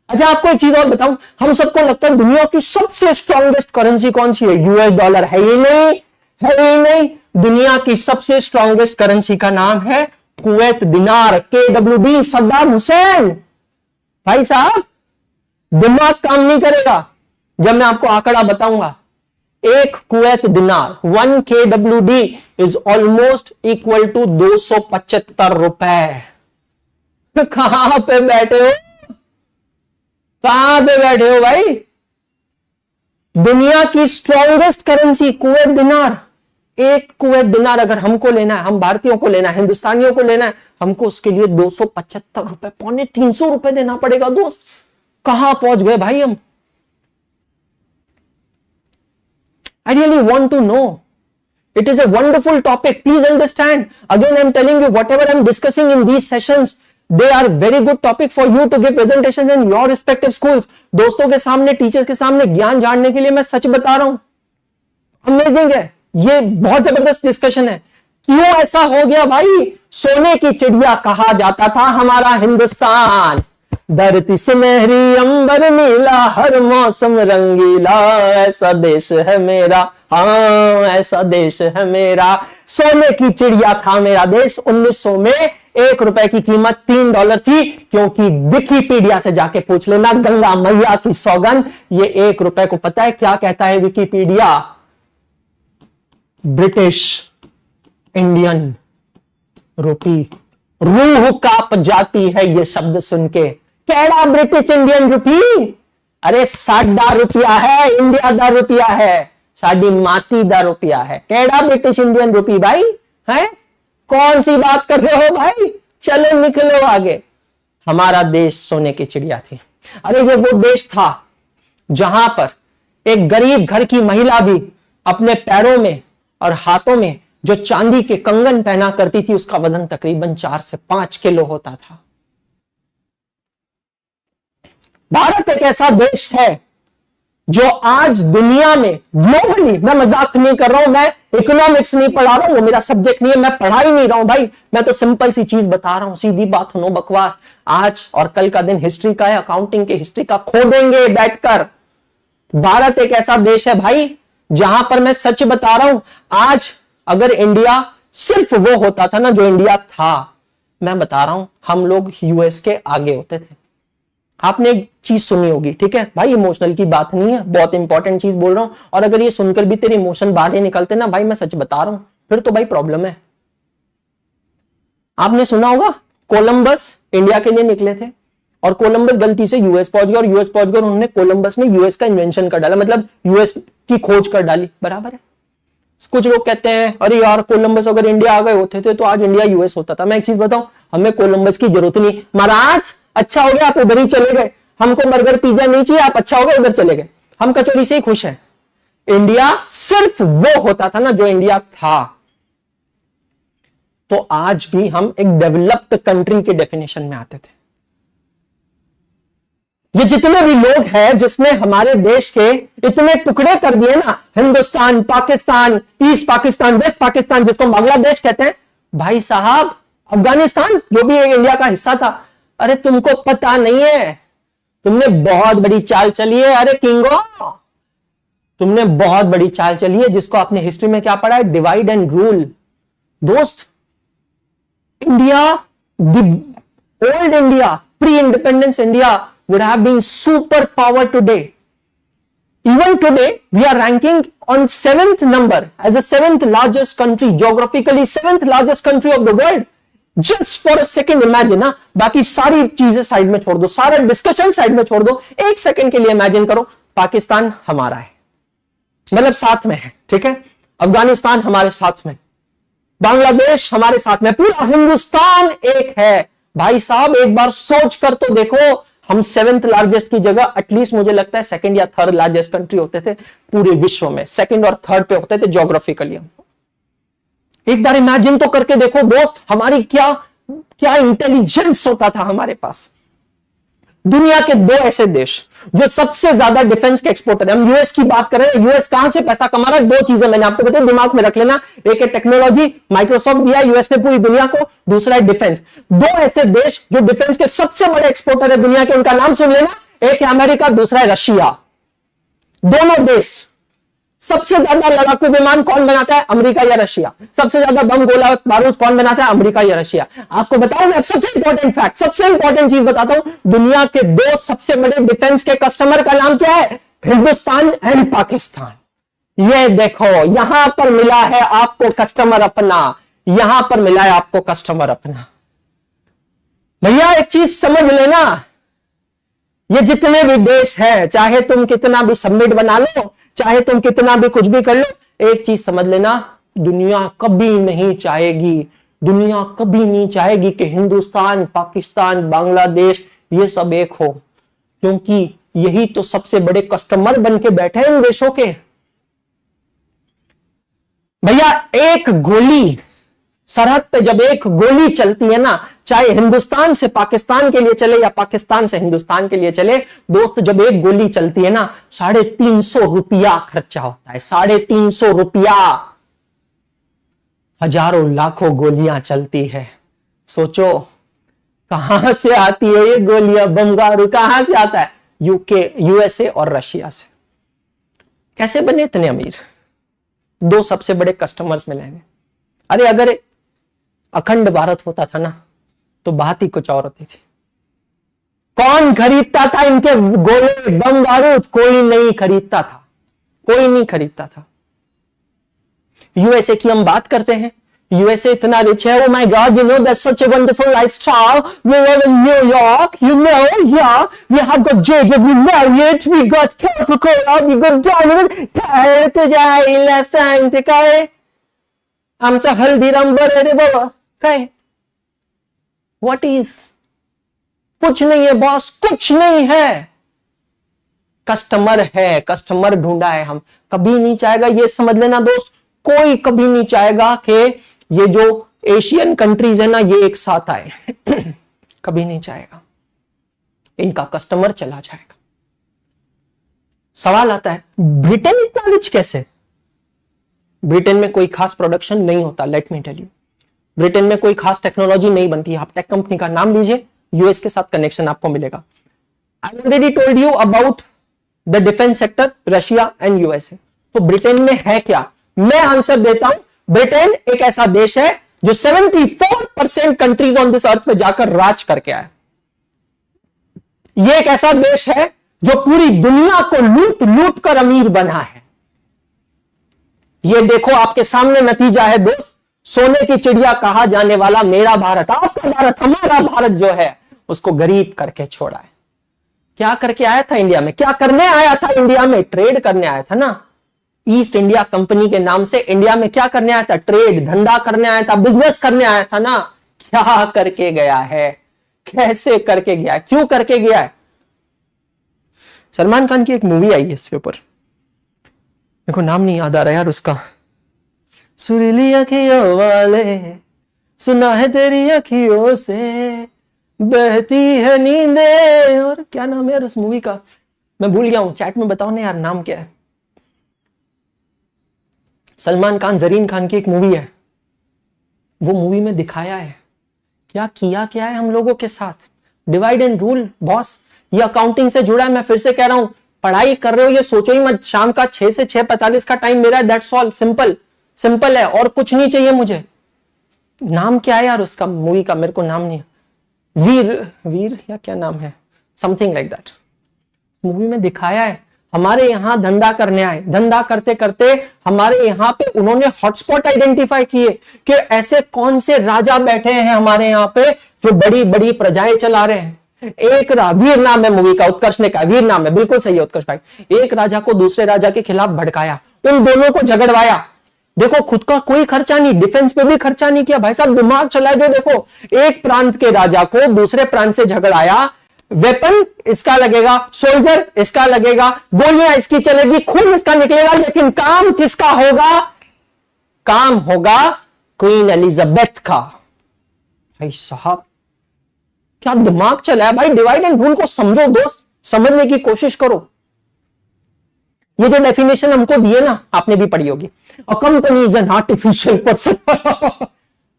अच्छा, आपको एक चीज और बताऊं, हम सबको लगता है दुनिया की सबसे स्ट्रॉन्गेस्ट करेंसी कौन सी है? US dollar. है ही नहीं, है ही नहीं। दुनिया की सबसे स्ट्रॉन्गेस्ट करेंसी का नाम है कुवैत दिनार, KWD, सद्दाम हुसैन। भाई साहब, दिमाग काम नहीं करेगा जब मैं आपको आंकड़ा बताऊंगा। एक Kuwait dinar, 1 KWD is almost equal to 275 रुपए। कहां पे बैठे हो? कहां पे बैठे हो भाई? दुनिया की स्ट्रॉन्गेस्ट करेंसी कुवैत दिनार। एक कुवैत दिनार अगर हमको लेना है, हम भारतीयों को लेना है, हिंदुस्तानियों को लेना है, हमको उसके लिए 275 रुपए, 250 रुपए देना पड़ेगा। दोस्त, कहां पहुंच गए भाई हम? I really want to know. It is a wonderful topic. Please understand. Again, I'm telling you, whatever I'm discussing in these sessions, they are very good topic for you to give presentations in your respective schools. दोस्तों के सामने, टीचर्स के सामने ज्ञान जानने के लिए मैं सच बता रहा हूं। अमेजिंग है, ये बहुत जबरदस्त डिस्कशन है। क्यों ऐसा हो गया भाई? सोने की चिड़िया कहा जाता था हमारा हिंदुस्तान। धरती सुनहरी, अंबर नीला, हर मौसम रंगीला, ऐसा देश है मेरा, हाँ ऐसा देश है मेरा। सोने की चिड़िया था मेरा देश। 1900 में 1 रुपए की कीमत $3 थी, क्योंकि विकिपीडिया से जाके पूछ लेना, गंगा मैया की सौगंध। ये 1 रुपए को पता है क्या कहता है विकिपीडिया? British Indian rupee. रूह कांप जाती है ये शब्द सुन के। केड़ा ब्रिटिश इंडियन रुपी? अरे साडा रुपया है, इंडिया दा रुपया है, साडी माती दा रुपया है। केड़ा ब्रिटिश इंडियन रुपी भाई? है कौन सी बात कर रहे हो भाई? चलो निकलो आगे। हमारा देश सोने की चिड़िया थी। अरे ये वो देश था जहां पर एक गरीब घर की महिला भी अपने पैरों में और हाथों में जो चांदी के कंगन पहना करती थी, उसका वजन तकरीबन 4 से 5 किलो होता था। भारत एक ऐसा देश है जो आज दुनिया में ग्लोबली, मैं मजाक नहीं कर रहा हूं, मैं इकोनॉमिक्स नहीं पढ़ा रहा हूं, वो मेरा सब्जेक्ट नहीं है, मैं पढ़ा ही नहीं रहा हूं भाई, मैं तो सिंपल सी चीज बता रहा हूं। सीधी बात, नो बकवास। आज और कल का दिन हिस्ट्री का है, अकाउंटिंग के हिस्ट्री का खो देंगे बैठकर। भारत एक ऐसा देश है भाई जहां पर मैं सच बता रहा हूं, आज अगर इंडिया सिर्फ वो होता था ना जो इंडिया था, मैं बता रहा हूं हम लोग यूएस के आगे होते थे। आपने एक चीज सुनी होगी, ठीक है भाई, इमोशनल की बात नहीं है, बहुत इंपॉर्टेंट चीज बोल रहा हूं, और अगर ये सुनकर भी तेरे इमोशन बाहर नहीं निकलते ना भाई, मैं सच बता रहा हूं, फिर तो भाई प्रॉब्लम है। आपने सुना होगा कोलंबस इंडिया के लिए निकले थे, और कोलंबस गलती से यूएस पहुंच गया, और यूएस पहुंच गया, उन्होंने कोलंबस ने यूएस का इन्वेंशन कर डाला, मतलब यूएस की खोज कर डाली, बराबर है। कुछ लोग कहते हैं अरे यार कोलंबस अगर इंडिया आ गए होते थे तो आज इंडिया यूएस होता था। मैं एक चीज बताऊं, हमें कोलंबस की जरूरत नहीं। महाराज अच्छा हो गया आप उधर ही चले गए, हमको बर्गर पिज्जा नहीं चाहिए, आप अच्छा हो गया उधर चले गए, हम कचौरी से ही खुश हैं। इंडिया सिर्फ वो होता था ना जो इंडिया था, तो आज भी हम एक डेवलप्ड कंट्री के डेफिनेशन में आते थे। ये जितने भी लोग हैं जिसने हमारे देश के इतने टुकड़े कर दिए ना, हिंदुस्तान, पाकिस्तान, ईस्ट पाकिस्तान, वेस्ट पाकिस्तान, जिसको बांग्लादेश कहते हैं, भाई साहब अफगानिस्तान जो भी इंडिया का हिस्सा था, अरे तुमको पता नहीं है, तुमने बहुत बड़ी चाल चली है। अरे किंगो, तुमने बहुत बड़ी चाल चली है, जिसको आपने हिस्ट्री में क्या पढ़ा है, डिवाइड एंड रूल। दोस्त, India, old India, pre independence India would have been superpower today. Even today, we are ranking on 7th number as the 7th largest country, geographically 7th largest country of the world. Just for a second imagine ना, बाकी सारी चीजें साइड में छोड़ दो, सारा डिस्कशन साइड में छोड़ दो, एक सेकंड के लिए इमेजिन करो पाकिस्तान हमारा है, मतलब साथ में है, ठीक है, अफगानिस्तान हमारे साथ में, बांग्लादेश हमारे साथ में, पूरा हिंदुस्तान एक है। भाई साहब एक बार सोच कर तो देखो, हम 7th लार्जेस्ट की जगह एटलीस्ट मुझे लगता है 2nd या 3rd लार्जेस्ट कंट्री होते थे पूरे विश्व में, 2nd और 3rd पे होते थे ज्योग्राफिकली। एक बार इमेजिन तो करके देखो दोस्त, हमारी क्या क्या इंटेलिजेंस होता था हमारे पास। दुनिया के 2 ऐसे देश जो सबसे ज्यादा डिफेंस के एक्सपोर्टर है, हम यूएस की बात करें, यूएस कहां से पैसा कमा रहा है, 2 चीजें मैंने आपको बताई, दिमाग में रख लेना, एक है टेक्नोलॉजी, माइक्रोसॉफ्ट दिया यूएस ने पूरी दुनिया को, दूसरा है डिफेंस। 2 ऐसे देश जो डिफेंस के सबसे बड़े एक्सपोर्टर है दुनिया के, उनका नाम सुन लेना, एक है अमेरिका, दूसरा है रशिया। दोनों देश, सबसे ज्यादा लड़ाकू विमान कौन बनाता है, अमेरिका या रशिया। सबसे ज्यादा बम गोला बारूद कौन बनाता है, अमेरिका या रशिया। आपको बताऊं मैं सबसे इंपॉर्टेंट फैक्ट, सबसे इंपॉर्टेंट चीज बताता हूं, दुनिया के 2 सबसे बड़े डिफेंस के कस्टमर का नाम क्या है, हिंदुस्तान एंड पाकिस्तान। ये देखो यहां पर मिला है आपको कस्टमर अपना, यहां पर मिला है आपको कस्टमर अपना। भैया एक चीज समझ लेना, ये जितने भी देश हैं, चाहे तुम कितना भी समिट बना लो, चाहे तुम कितना भी कुछ भी कर लो, एक चीज समझ लेना, दुनिया कभी नहीं चाहेगी, दुनिया कभी नहीं चाहेगी कि हिंदुस्तान, पाकिस्तान, बांग्लादेश ये सब एक हो, क्योंकि यही तो सबसे बड़े कस्टमर बन के बैठे हैं इन देशों के। भैया एक गोली सरहद पे, जब एक गोली चलती है ना, चाहे हिंदुस्तान से पाकिस्तान के लिए चले या पाकिस्तान से हिंदुस्तान के लिए चले, दोस्त जब एक गोली चलती है ना, 350 रुपया खर्चा होता है, 350 रुपया। हजारों लाखों गोलियां चलती है, सोचो कहां से आती है ये गोलियां, बमगारू कहां से आता है, यूके, यूएसए और रशिया से। कैसे बने इतने अमीर, 2 सबसे बड़े कस्टमर्स मिलेंगे। अरे अगर अखंड भारत होता था ना, तो बात ही कुछ और होती थी। कौन खरीदता था इनके गोले, बम बारूद, कोई नहीं खरीदता था, कोई नहीं खरीदता था। यूएसए की हम बात करते हैं, यूएसए इतना रिच है, oh my God, you know that's such a wonderful lifestyle, we live in New York, you know, yeah, we have got JW Marriott, we got Coca-Cola, we got Domino's, काय तुझ्या आईला सांगते काय, आमचा हल्दीराम बरं रे बाबा, काय व्हाट इज, कुछ नहीं है बॉस, कुछ नहीं है, कस्टमर है, कस्टमर ढूंढा है। हम कभी नहीं चाहेगा, ये समझ लेना दोस्त, कोई कभी नहीं चाहेगा कि ये जो एशियन कंट्रीज है ना ये एक साथ आए कभी नहीं चाहेगा, इनका कस्टमर चला जाएगा। सवाल आता है ब्रिटेन इतना रिच कैसे? ब्रिटेन में कोई खास प्रोडक्शन नहीं होता, let me tell you. Britain में कोई खास टेक्नोलॉजी नहीं बनती। आप टेक कंपनी का नाम लीजिए, यूएस के साथ कनेक्शन आपको मिलेगा। I already told you about the defence sector, Russia and USA. तो ब्रिटेन में है क्या? मैं आंसर देता हूं, ब्रिटेन एक ऐसा देश है जो 74% कंट्रीज ऑन दिस अर्थ पे जाकर राज करके आया। यह एक ऐसा देश है जो पूरी दुनिया को लूट लूट कर अमीर बना है। यह देखो आपके सामने नतीजा है दोस्त। सोने की चिड़िया कहा जाने वाला मेरा भारत, आपका भारत, हमारा भारत जो है उसको गरीब करके छोड़ा है। क्या करके आया था इंडिया में? क्या करने आया था इंडिया में? ट्रेड करने आया था ना। ईस्ट इंडिया कंपनी के नाम से इंडिया में क्या करने आया था? ट्रेड, धंधा करने आया था, बिजनेस करने आया था ना। क्या करके गया है? कैसे करके गया है? क्यों करके गया है? सलमान खान की एक मूवी आई है इसके ऊपर, मेरे को नाम नहीं याद आ रहा यार उसका। सुरीली अखियों वाले, सुना है तेरी अखियों से बहती है नींदें, और क्या नाम है यार उस मूवी का? मैं भूल गया हूं, चैट में बताओ ना यार नाम क्या है। सलमान खान जरीन खान की एक मूवी है, वो मूवी में दिखाया है क्या किया क्या है हम लोगों के साथ। डिवाइड एंड रूल बॉस, ये अकाउंटिंग से जुड़ा है। मैं फिर से कह रहा हूं, पढ़ाई कर रहे हो ये सोचो ही मत, शाम का 6 से 6:45 का टाइम मेरा है, दैट्स ऑल। सिंपल सिंपल है और कुछ नहीं चाहिए मुझे। नाम क्या है यार उसका मूवी का? मेरे को नाम नहीं, वीर वीर या क्या नाम है, समथिंग लाइक दैट। मूवी में दिखाया है हमारे यहां धंधा करने आए, धंधा करते करते हमारे यहां पे उन्होंने हॉटस्पॉट आइडेंटिफाई किए कि ऐसे कौन से राजा बैठे हैं हमारे यहां पे जो बड़ी बड़ी प्रजाएं चला रहे हैं। एक वीर नाम है मूवी का, उत्कर्ष ने कहा वीर नाम है, बिल्कुल सही है उत्कर्ष भाई। एक राजा को दूसरे राजा के खिलाफ भड़काया, उन दोनों को झगड़वाया। देखो खुद का कोई खर्चा नहीं, डिफेंस पे भी खर्चा नहीं किया भाई साहब, दिमाग चलाए। जो देखो एक प्रांत के राजा को दूसरे प्रांत से झगड़ाया, वेपन इसका लगेगा, सोल्जर इसका लगेगा, गोलियां इसकी चलेगी, खून इसका निकलेगा, लेकिन काम किसका होगा? काम होगा क्वीन एलिजाबेथ का। भाई साहब क्या दिमाग चला है भाई। डिवाइड एंड रूल को समझो दोस्त, समझने की कोशिश करो। ये जो डेफिनेशन हमको दिए ना, आपने भी पढ़ी होगी, a company is an artificial person.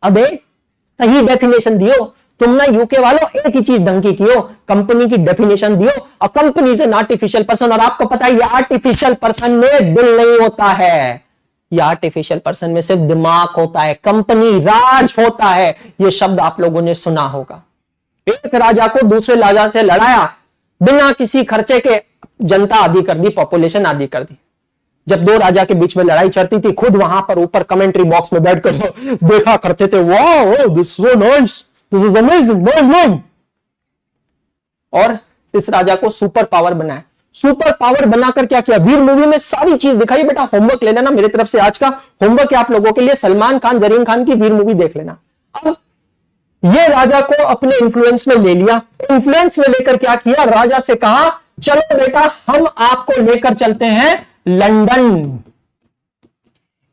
अबे सही डेफिनेशन दियो तुम ना, यूके वालों एक ही चीज ढंग की कियो, कंपनी की डेफिनेशन दियो, a company is an artificial person. और आपको पता है ये आर्टिफिशियल पर्सन में दिल नहीं होता है, ये आर्टिफिशियल पर्सन में सिर्फ दिमाग होता है, कंपनी राज होता है। ये शब्द आप लोगों ने सुना होगा। एक राजा को दूसरे राजा से लड़ाया, बिना किसी खर्चे के जनता आदि कर दी, पॉपुलेशन आदि कर दी। जब दो राजा के बीच में लड़ाई चलती थी, खुद वहां पर ऊपर कमेंट्री बॉक्स में बैठकर देखा करते थे, वाह this so nice, this is amazing. और इस राजा को सुपर पावर बनाया। सुपर पावर बनाकर क्या किया? वीर मूवी में सारी चीज दिखाई। बेटा होमवर्क ले लेना मेरी तरफ से, आज का होमवर्क है आप लोगों के लिए, सलमान खान जरीन खान की वीर मूवी देख लेना। अब ये राजा को अपने इन्फ्लुएंस में ले लिया। इन्फ्लुएंस में लेकर क्या किया? राजा से कहा चलो बेटा हम आपको लेकर चलते हैं लंदन।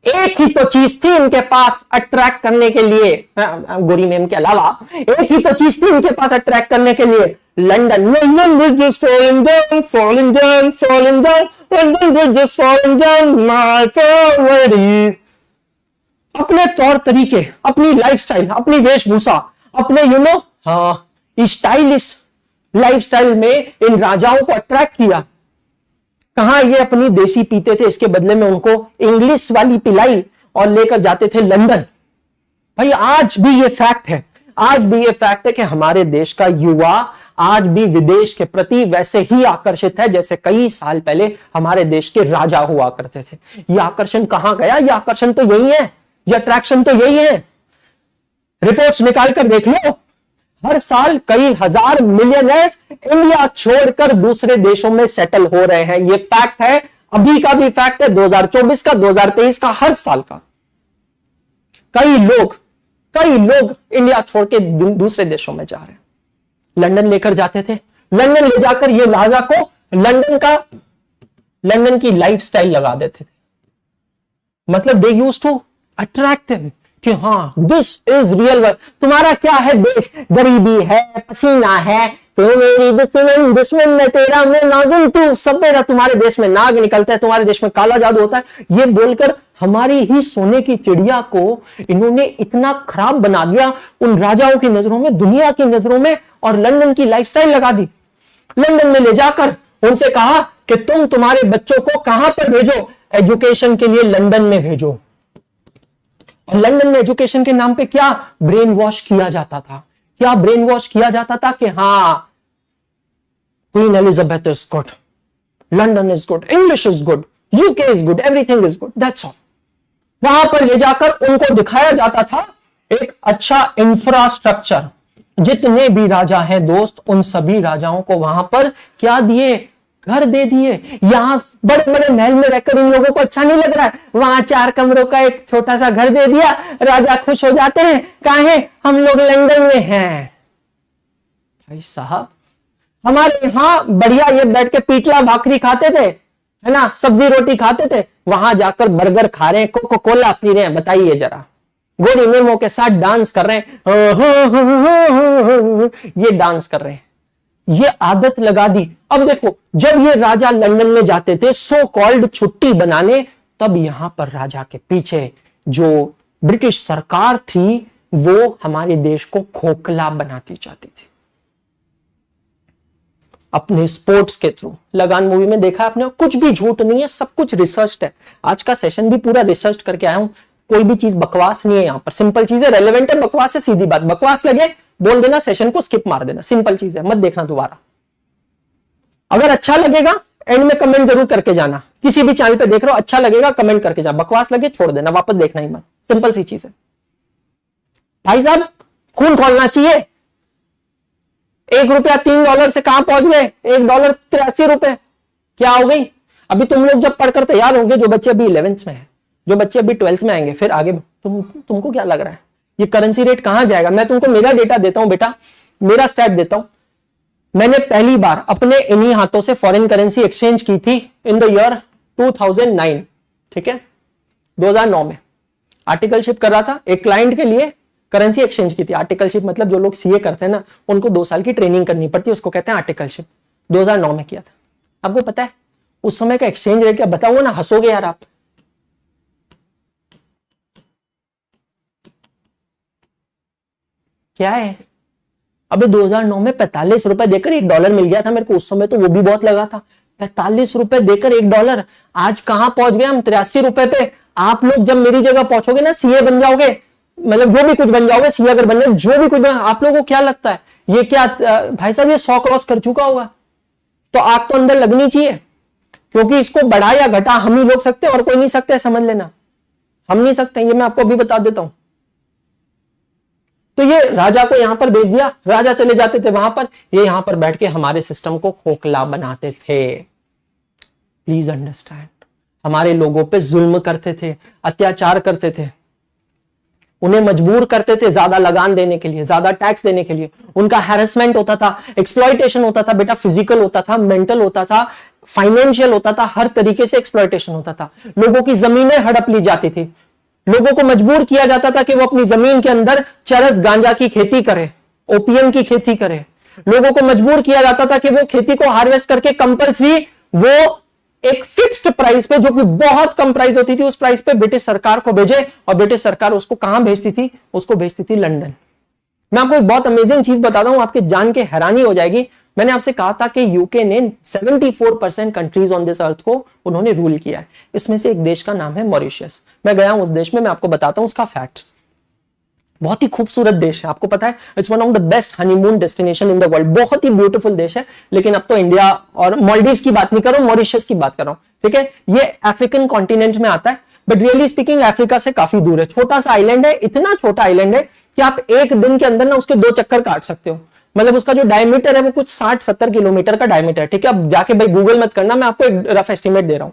एक ही तो चीज थी इनके पास अट्रैक्ट करने के लिए, गोरी मैम के अलावा एक ही तो चीज थी इनके पास अट्रैक्ट करने के लिए, London. London bridge is falling down, falling down, falling down, London bridge is falling down my favourite. अपने तौर तरीके, अपनी लाइफस्टाइल, अपनी वेशभूषा, अपने स्टाइलिश लाइफस्टाइल में इन राजाओं को अट्रैक्ट किया। कहां ये अपनी देसी पीते थे, इसके बदले में उनको इंग्लिश वाली पिलाई और लेकर जाते थे लंदन। भाई आज भी ये फैक्ट है, आज भी ये फैक्ट है कि हमारे देश का युवा आज भी विदेश के प्रति वैसे ही आकर्षित है जैसे कई साल पहले हमारे देश के राजा हुआ करते थे। ये आकर्षण कहां गया? ये आकर्षण तो यही है, ये अट्रैक्शन तो यही है। रिपोर्ट्स निकालकर देख लो, हर साल कई हजार मिलियनर्स इंडिया छोड़कर दूसरे देशों में सेटल हो रहे हैं। ये फैक्ट है, अभी का भी फैक्ट है, 2024 का, 2023 का, हर साल का। कई लोग इंडिया छोड़ के दूसरे देशों में जा रहे हैं। लंदन लेकर जाते थे, लंदन ले जाकर ये राजा को लंदन की लाइफस्टाइल लगा देते थे। मतलब they used to attract him कि हाँ दिस इज रियल वर्ल्ड। तुम्हारा क्या है देश? गरीबी है, पसीना है, तो मेरी दुश्मन में तेरा मैं नागिन तू, सब मेरा। तुम्हारे देश में नाग निकलता है, तुम्हारे देश में काला जादू होता है। ये बोलकर हमारी ही सोने की चिड़िया को इन्होंने इतना खराब बना दिया उन राजाओं की नजरों में, दुनिया की नजरों में, और लंदन की लाइफस्टाइल लगा दी। लंदन में ले जाकर उनसे कहा कि तुम तुम्हारे बच्चों को कहां पर भेजो? एजुकेशन के लिए लंदन में भेजो। और लंदन में एजुकेशन के नाम पे क्या ब्रेन वॉश किया जाता था? क्या ब्रेन वॉश किया जाता था कि हाँ queen Elizabeth is good, London is good, English is good, UK is good, everything is good, that's all. वहां पर ले जाकर उनको दिखाया जाता था एक अच्छा इंफ्रास्ट्रक्चर, जितने भी राजा हैं दोस्त, उन सभी राजाओं को वहां पर क्या दिए? घर दे दिए। यहां बड़े बड़े महल में रहकर इन लोगों को अच्छा नहीं लग रहा है, वहां 4 कमरों का एक छोटा सा घर दे दिया, राजा खुश हो जाते हैं। कहां है? हम लोग लंदन में हैं। भाई साहब, हमारे यहां बढ़िया ये बैठ के पीटला भाकरी खाते थे, है ना, सब्जी रोटी खाते थे, वहां जाकर बर्गर खा रहे हैं, कोको कोला पी रहे हैं। बताइए जरा, गोरी मेमो के साथ डांस कर रहे हैं, ये डांस कर रहे हैं, ये आदत लगा दी। अब देखो, जब ये राजा लंदन में जाते थे सो कॉल्ड छुट्टी बनाने, तब यहां पर राजा के पीछे जो ब्रिटिश सरकार थी वो हमारे देश को खोखला बनाती चाहती थी अपने स्पोर्ट्स के थ्रू। लगान मूवी में देखा आपने, कुछ भी झूठ नहीं है, सब कुछ रिसर्च है। आज का सेशन भी पूरा रिसर्च करके आया हूं, कोई भी चीज बकवास नहीं है यहां पर, सिंपल चीज है, रेलेवेंट है, बकवास है, सीधी बात। बकवास लगे बोल देना, सेशन को स्किप मार देना, सिंपल चीज है, मत देखना दोबारा। अगर अच्छा लगेगा एंड में कमेंट जरूर करके जाना, किसी भी चैनल पे देख रहे हो, अच्छा लगेगा कमेंट करके जाना, बकवास लगे छोड़ देना, वापस देखना ही मत, सिंपल सी चीज है। भाई साहब, खून खोलना चाहिए। 1 रुपया $3 से कहां पहुंच गए? $1 83 रुपए। क्या हो गई? अभी तुम लोग जब पढ़कर तैयार होंगे, जो बच्चे अभी 11th में है, जो बच्चे अभी 12th में आएंगे, फिर आगे तुमको क्या लग रहा है ये करेंसी रेट कहां जाएगा? मैं तुमको मेरा डेटा देता हूं बेटा, मेरा स्टैट देता हूं। मैंने पहली बार अपने इन्हीं हाथों से फॉरेन करेंसी एक्सचेंज की थी इन द ईयर 2009, ठीक है, 2009 में आर्टिकलशिप कर रहा था एक क्लाइंट के लिए, करेंसी एक्सचेंज की थी। आर्टिकलशिप मतलब जो लोग सीए करते हैं ना, उनको 2 साल की ट्रेनिंग करनी पड़ती है, उसको कहते हैं आर्टिकलशिप। 2009 में किया था। आपको पता है उस समय का एक्सचेंज रेट क्या? बताऊंगा ना, हंसोगे यार आप। क्या है? अबे 2009 में 45 रुपए देकर $1 मिल गया था मेरे को, उस समय तो वो भी बहुत लगा था। 45 रुपए देकर $1, आज कहां पहुंच गए हम? 83 रुपए पे। आप लोग जब मेरी जगह पहुंचोगे ना, सीए बन जाओगे, मतलब जो भी कुछ बन जाओगे, सीए अगर बन जाओगे, जो भी कुछ बन, आप लोगों को क्या लगता है ये क्या भाई साहब ये 100 क्रॉस कर चुका होगा? तो आग तो अंदर लगनी चाहिए, क्योंकि इसको बढ़ा या घटा हम ही लोग सकते हैं, और कोई नहीं सकते, समझ लेना, हम नहीं सकते, ये मैं आपको अभी बता देता हूं। तो ये राजा को यहां पर भेज दिया, राजा चले जाते थे वहां पर, ये यहां पर बैठ के हमारे सिस्टम को खोखला बनाते थे। प्लीज अंडरस्टैंड, हमारे लोगों पे जुल्म करते थे, अत्याचार करते थे, उन्हें मजबूर करते थे ज्यादा लगान देने के लिए, ज्यादा टैक्स देने के लिए। उनका हैरेसमेंट होता था, एक्सप्लॉइटेशन होता था बेटा, फिजिकल होता था, मेंटल होता था, फाइनेंशियल होता था, हर तरीके से एक्सप्लॉइटेशन होता था। लोगों की जमीनें हड़प ली जाती थी, लोगों को मजबूर किया जाता था कि वो अपनी जमीन के अंदर चरस गांजा की खेती करे, ओपीएम की खेती करे। लोगों को मजबूर किया जाता था कि वो खेती को हार्वेस्ट करके कंपल्सरी वो एक फिक्स्ड प्राइस पे, जो कि बहुत कम प्राइस होती थी, उस प्राइस पे ब्रिटिश सरकार को भेजे, और ब्रिटिश सरकार उसको कहां भेजती थी? उसको भेजती थी लंदन। मैं आपको एक बहुत अमेजिंग चीज बताता हूं, आपके जान के हैरानी हो जाएगी। मैंने आपसे कहा था कि यूके ने 74% कंट्रीज ऑन दिस अर्थ को उन्होंने रूल किया है। इसमें से एक देश का नाम है मॉरिशस। मैं गया हूं उस देश में, मैं आपको बताता हूं उसका फैक्ट। बहुत ही खूबसूरत देश है, आपको पता है, it's one of the best honeymoon destination in the world. बहुत ही ब्यूटीफुल देश है, लेकिन अब तो इंडिया और मालदीव्स की बात नहीं कर रहा हूं, मॉरिशस की बात कर रहा हूं, ठीक है। ये अफ्रीकन कॉन्टिनेंट में आता है, बट रियली स्पीकिंग अफ्रीका से काफी दूर है। छोटा सा आइलैंड है, इतना छोटा आइलैंड है कि आप एक दिन के अंदर ना उसके 2 चक्कर काट सकते हो। मतलब उसका जो डायमीटर है वो कुछ 60-70 किलोमीटर का डायमीटर है, ठीक है। अब जाके भाई गूगल मत करना, मैं आपको एक रफ एस्टिमेट दे रहा हूं।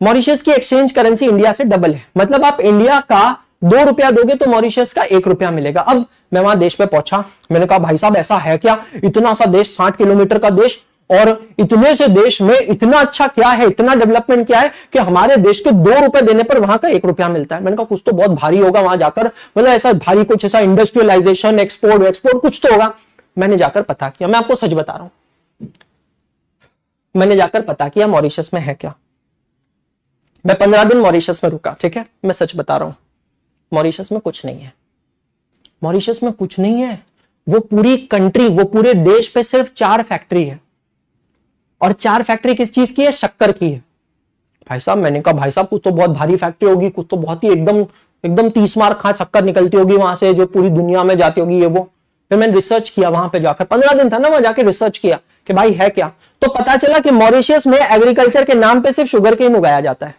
मॉरिशस की एक्सचेंज करेंसी इंडिया से डबल है, मतलब आप इंडिया का 2 रुपया दोगे तो मॉरिशस का 1 रुपया मिलेगा। अब मैं वहां देश पे पहुंचा, मैंने कहा भाई साहब ऐसा है क्या? इतना सा देश, 60 किलोमीटर का देश, और इतने से देश में इतना अच्छा क्या है, इतना डेवलपमेंट क्या है कि हमारे देश के 2 रुपए देने पर वहां का 1 रुपया मिलता है। मैंने कहा कुछ तो बहुत भारी होगा वहां जाकर, मतलब ऐसा भारी कुछ ऐसा इंडस्ट्रियलाइजेशन, एक्सपोर्ट कुछ तो होगा। मैंने जाकर पता किया, मैं आपको सच बता रहा हूं, मैंने जाकर पता किया मॉरिशस में है क्या। मैं 15 दिन मॉरिशस में रुका, ठीक है, मैं सच बता रहा हूं, मॉरिशस में कुछ नहीं है। मॉरिशस में कुछ नहीं है। वो पूरी कंट्री, वो पूरे देश पे सिर्फ 4 फैक्ट्री है, और 4 फैक्ट्री किस चीज की है? शक्कर की है। भाई साहब, मैंने कहा भाई साहब कुछ तो बहुत भारी फैक्ट्री होगी, कुछ तो बहुत ही एकदम 30 मार खा शक्कर निकलती होगी वहां से, जो पूरी दुनिया में जाती होगी ये वो। फिर मैंने रिसर्च किया वहां पे जाकर, 15 दिन था ना वहां जाके रिसर्च किया कि भाई है क्या। तो पता चला कि मॉरिशस में एग्रीकल्चर के नाम पे सिर्फ शुगर केन उगाया जाता है,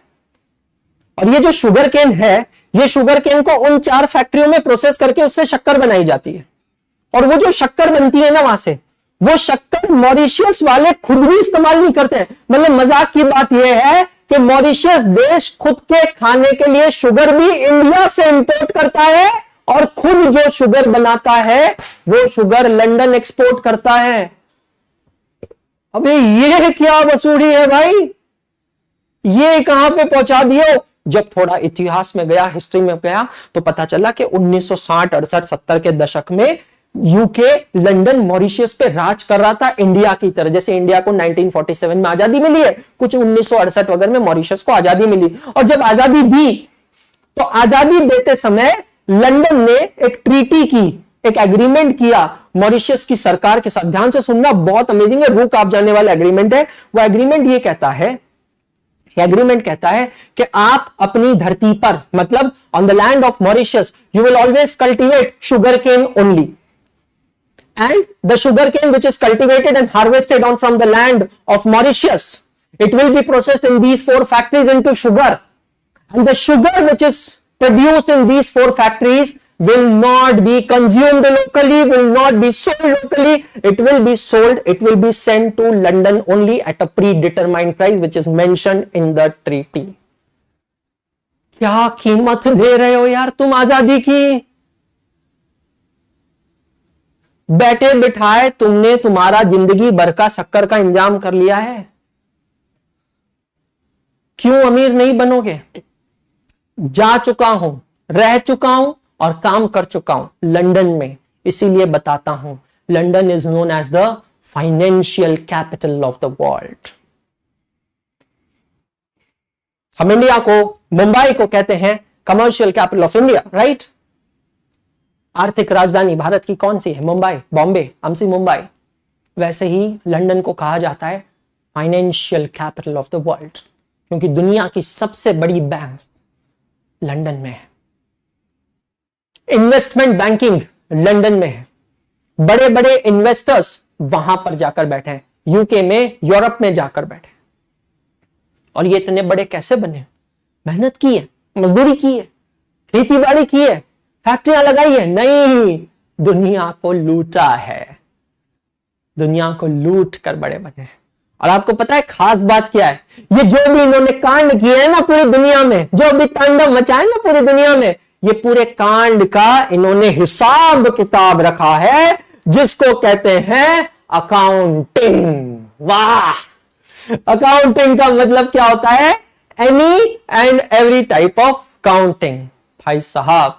और ये जो शुगर केन है, ये शुगर केन को उन 4 फैक्ट्रियों में प्रोसेस करके उससे शक्कर बनाई जाती है। और वो जो शक्कर बनती है ना वहां से, वो शक्कर मॉरिशियस वाले खुद भी इस्तेमाल नहीं करते हैं। मतलब मजाक की बात यह है कि मॉरिशियस देश खुद के खाने के लिए शुगर भी इंडिया से इंपोर्ट करता है और खुद जो शुगर बनाता है वो शुगर लंदन एक्सपोर्ट करता है। अबे ये क्या वसूली है भाई, ये कहां पे पहुंचा दिए। जब थोड़ा इतिहास में गया, हिस्ट्री में गया, तो पता चला कि 1960, 68, 70 के दशक में यूके लंदन मॉरिशियस पे राज कर रहा था इंडिया की तरह। जैसे इंडिया को 1947 में आजादी मिली है, कुछ 1968 वगैरह में मॉरिशस को आजादी मिली। और जब आजादी दी तो आजादी देते समय लंदन ने एक ट्रीटी की, एक एग्रीमेंट किया मॉरिशस की सरकार के साथ। ध्यान से सुनना, बहुत अमेजिंग है, रूह कांप जाने वाला एग्रीमेंट है। वो एग्रीमेंट ये कहता है, एग्रीमेंट कहता है कि आप अपनी धरती पर, मतलब on the land of Mauritius, you will always cultivate sugar cane only, and the sugarcane which is cultivated and harvested on from the land of Mauritius, it will be processed in these 4 factories into sugar, and the sugar which is produced in these 4 factories will not be consumed locally, will not be sold locally, it will be sold, it will be sent to London only at a predetermined price which is mentioned in the treaty। क्या कीमत दे रहे हो यार तुम आजादी की। बैठे बिठाए तुमने तुम्हारा जिंदगी भर का शक्कर का इंतजाम कर लिया है, क्यों अमीर नहीं बनोगे। जा चुका हूं, रह चुका हूं और काम कर चुका हूं लंदन में, इसीलिए बताता हूं London is known as the financial capital of the world. हम इंडिया को, मुंबई को कहते हैं commercial capital of India, right. आर्थिक राजधानी भारत की कौन सी है, मुंबई, बॉम्बे, एमसी मुंबई। वैसे ही लंदन को कहा जाता है financial capital of the world, क्योंकि दुनिया की सबसे बड़ी बैंक लंदन में है। इन्वेस्टमेंट बैंकिंग लंदन में है, बड़े बड़े इन्वेस्टर्स वहां पर जाकर बैठे हैं, यूके में, यूरोप में जाकर बैठे। और ये इतने बड़े कैसे बने, मेहनत की है, मजदूरी की है, खेती बाड़ी की है, फैक्ट्रियां लगाई है, नहीं, दुनिया को लूटा है, दुनिया को लूट कर बड़े बने। और आपको पता है खास बात क्या है, ये जो भी इन्होंने कांड किए हैं ना पूरी दुनिया में, जो भी तांडव मचाए ना पूरी दुनिया में, ये पूरे कांड का इन्होंने हिसाब किताब रखा है, जिसको कहते हैं अकाउंटिंग। वाह, अकाउंटिंग का मतलब क्या होता है, any and every type of counting. भाई साहब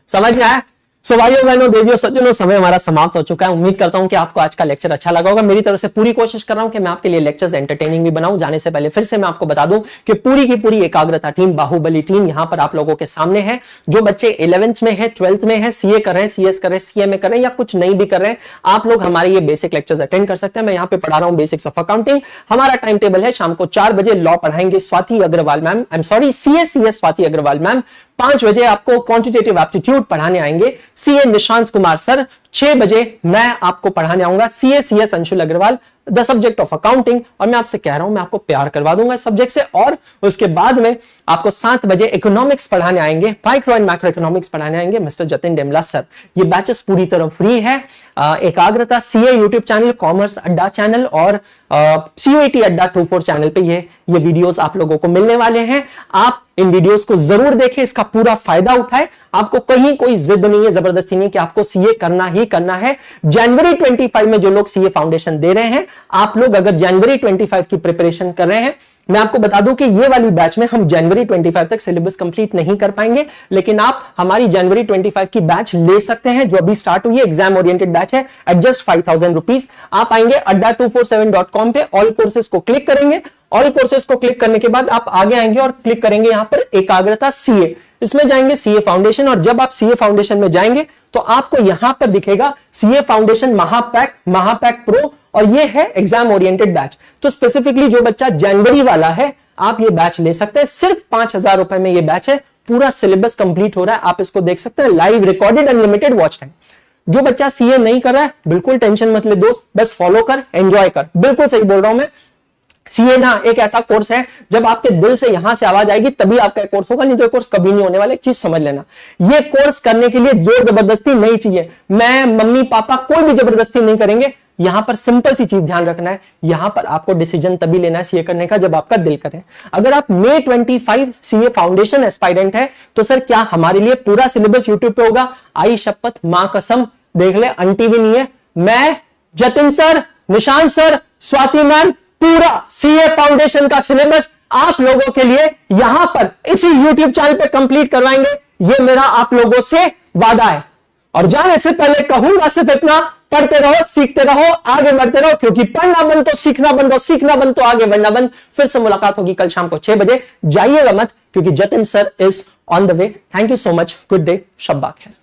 समझ में आया। सो भाइयों बहनों देवियों सज्जनों, समय हमारा समाप्त हो चुका है। उम्मीद करता हूं कि आपको आज का लेक्चर अच्छा लगा होगा। मेरी तरफ से पूरी कोशिश कर रहा हूं कि मैं आपके लिए लेक्चर्स एंटरटेनिंग भी बनाऊं। जाने से पहले फिर से मैं आपको बता दूं कि पूरी की पूरी एकाग्रता टीम, बाहुबली टीम यहां पर आप लोगों के सामने है। जो बच्चे 11th में है, 12th में है, सीए कर रहे हैं, सीएस कर रहे हैं, सीएमए कर रहे हैं या कुछ नहीं भी कर रहे हैं, आप लोग हमारे ये बेसिक लेक्चर्स अटेंड कर सकते हैं। मैं यहाँ पे पढ़ा रहा हूँ बेसिक्स ऑफ अकाउंटिंग। हमारा टाइम टेबल है, शाम को 4 बजे लॉ पढ़ाएंगे Swati Agarwal ma'am, I am sorry CS Swati Agarwal ma'am. 5 बजे आपको क्वांटिटेटिव एप्टीट्यूड पढ़ाने आएंगे सीए निशांत कुमार सर। 6 बजे मैं आपको पढ़ाने आऊंगा CS Anshul Agarwal, the subject of accounting. और मैं आपसे कह रहा हूं मैं आपको प्यार करवा दूंगा इस सब्जेक्ट से। और उसके बाद में आपको 7 बजे इकोनॉमिक्स पढ़ाने आएंगे, माइक्रो एंड मैक्रो इकोनॉमिक्स पढ़ाने आएंगे मिस्टर जतिन डेमला सर। ये बैचेस पूरी तरह फ्री है। एकाग्रता सीए यूट्यूब चैनल, कॉमर्स अड्डा चैनल और सीयूईटी अड्डा 24 चैनल पे ये वीडियोस आप लोगों को मिलने वाले हैं। आप इन वीडियोस को जरूर देखें, इसका पूरा फायदा उठाएं। आपको कहीं कोई जिद नहीं है, जबरदस्ती नहीं कि आपको सीए करना ही करना है। जनवरी 25 में जो लोग सीए फाउंडेशन दे रहे हैं, आप लोग अगर जनवरी 25 की प्रिपरेशन कर रहे हैं, मैं आपको बता दूं कि ये वाली बैच में हम जनवरी 25 तक सिलेबस कंप्लीट नहीं कर पाएंगे, लेकिन आप हमारी जनवरी 25 की बैच ले सकते हैं जो अभी स्टार्ट हुई है। एग्जाम ओरिएंटेड बैच है एट जस्ट 5000 रुपीज। आप आएंगे adda247.com पे, ऑल कोर्सेज को क्लिक करेंगे। ऑल कोर्सेज को क्लिक करने के बाद आप आगे आएंगे और क्लिक करेंगे यहां पर एकाग्रता सीए, इसमें जाएंगे सीए फाउंडेशन। और जब आप सीए फाउंडेशन में जाएंगे तो आपको यहां पर दिखेगा सीए फाउंडेशन महापैक प्रो, और ये है एग्जाम ओरिएंटेड बैच। तो स्पेसिफिकली जो बच्चा जनवरी वाला है, आप ये बैच ले सकते हैं। सिर्फ 5000 रुपए में ये बैच है, पूरा सिलेबस कंप्लीट हो रहा है। आप इसको देख सकते हैं, live recorded unlimited watch time. जो बच्चा सीए नहीं कर रहा है, बिल्कुल टेंशन मत ले दोस्त, बस फॉलो कर, एंजॉय कर। बिल्कुल सही बोल रहा हूं मैं। सीए ना एक ऐसा कोर्स है, जब आपके दिल से यहां से आवाज आएगी तभी आपका कोर्स होगा, नहीं तो कोर्स कभी नहीं होने वाला। एक चीज समझ लेना, ये कोर्स करने के लिए जोर जबरदस्ती नहीं चाहिए। मैं, मम्मी, पापा कोई भी जबरदस्ती नहीं करेंगे। यहां पर सिंपल सी चीज ध्यान रखना है, यहां पर आपको डिसीजन तभी लेना है सीए करने का जब आपका दिल करे। अगर आप May 25 सीए फाउंडेशन एस्पायरेंट है तो सर क्या हमारे लिए पूरा सिलेबस यूट्यूब पे होगा? आई शपथ, मां कसम, देख ले, आंटी भी नहीं है, मैं, Jatin sir, Nishant sir, Swati ma'am, पूरा सीए फाउंडेशन का सिलेबस आप लोगों के लिए यहां पर इसी यूट्यूब चैनल पे कंप्लीट करवाएंगे। ये मेरा आप लोगों से वादा है। और जाने से पहले कहूंगा सिर्फ इतना, पढ़ते रहो, सीखते रहो, आगे बढ़ते रहो, क्योंकि पढ़ना बंद तो सीखना बंद, और सीखना बंद तो आगे बढ़ना बंद। फिर से मुलाकात होगी कल शाम को 6 बजे। जाइएगा मत, क्योंकि Jatin sir is on the way. Thank you so much, good day, शब्बा खैर।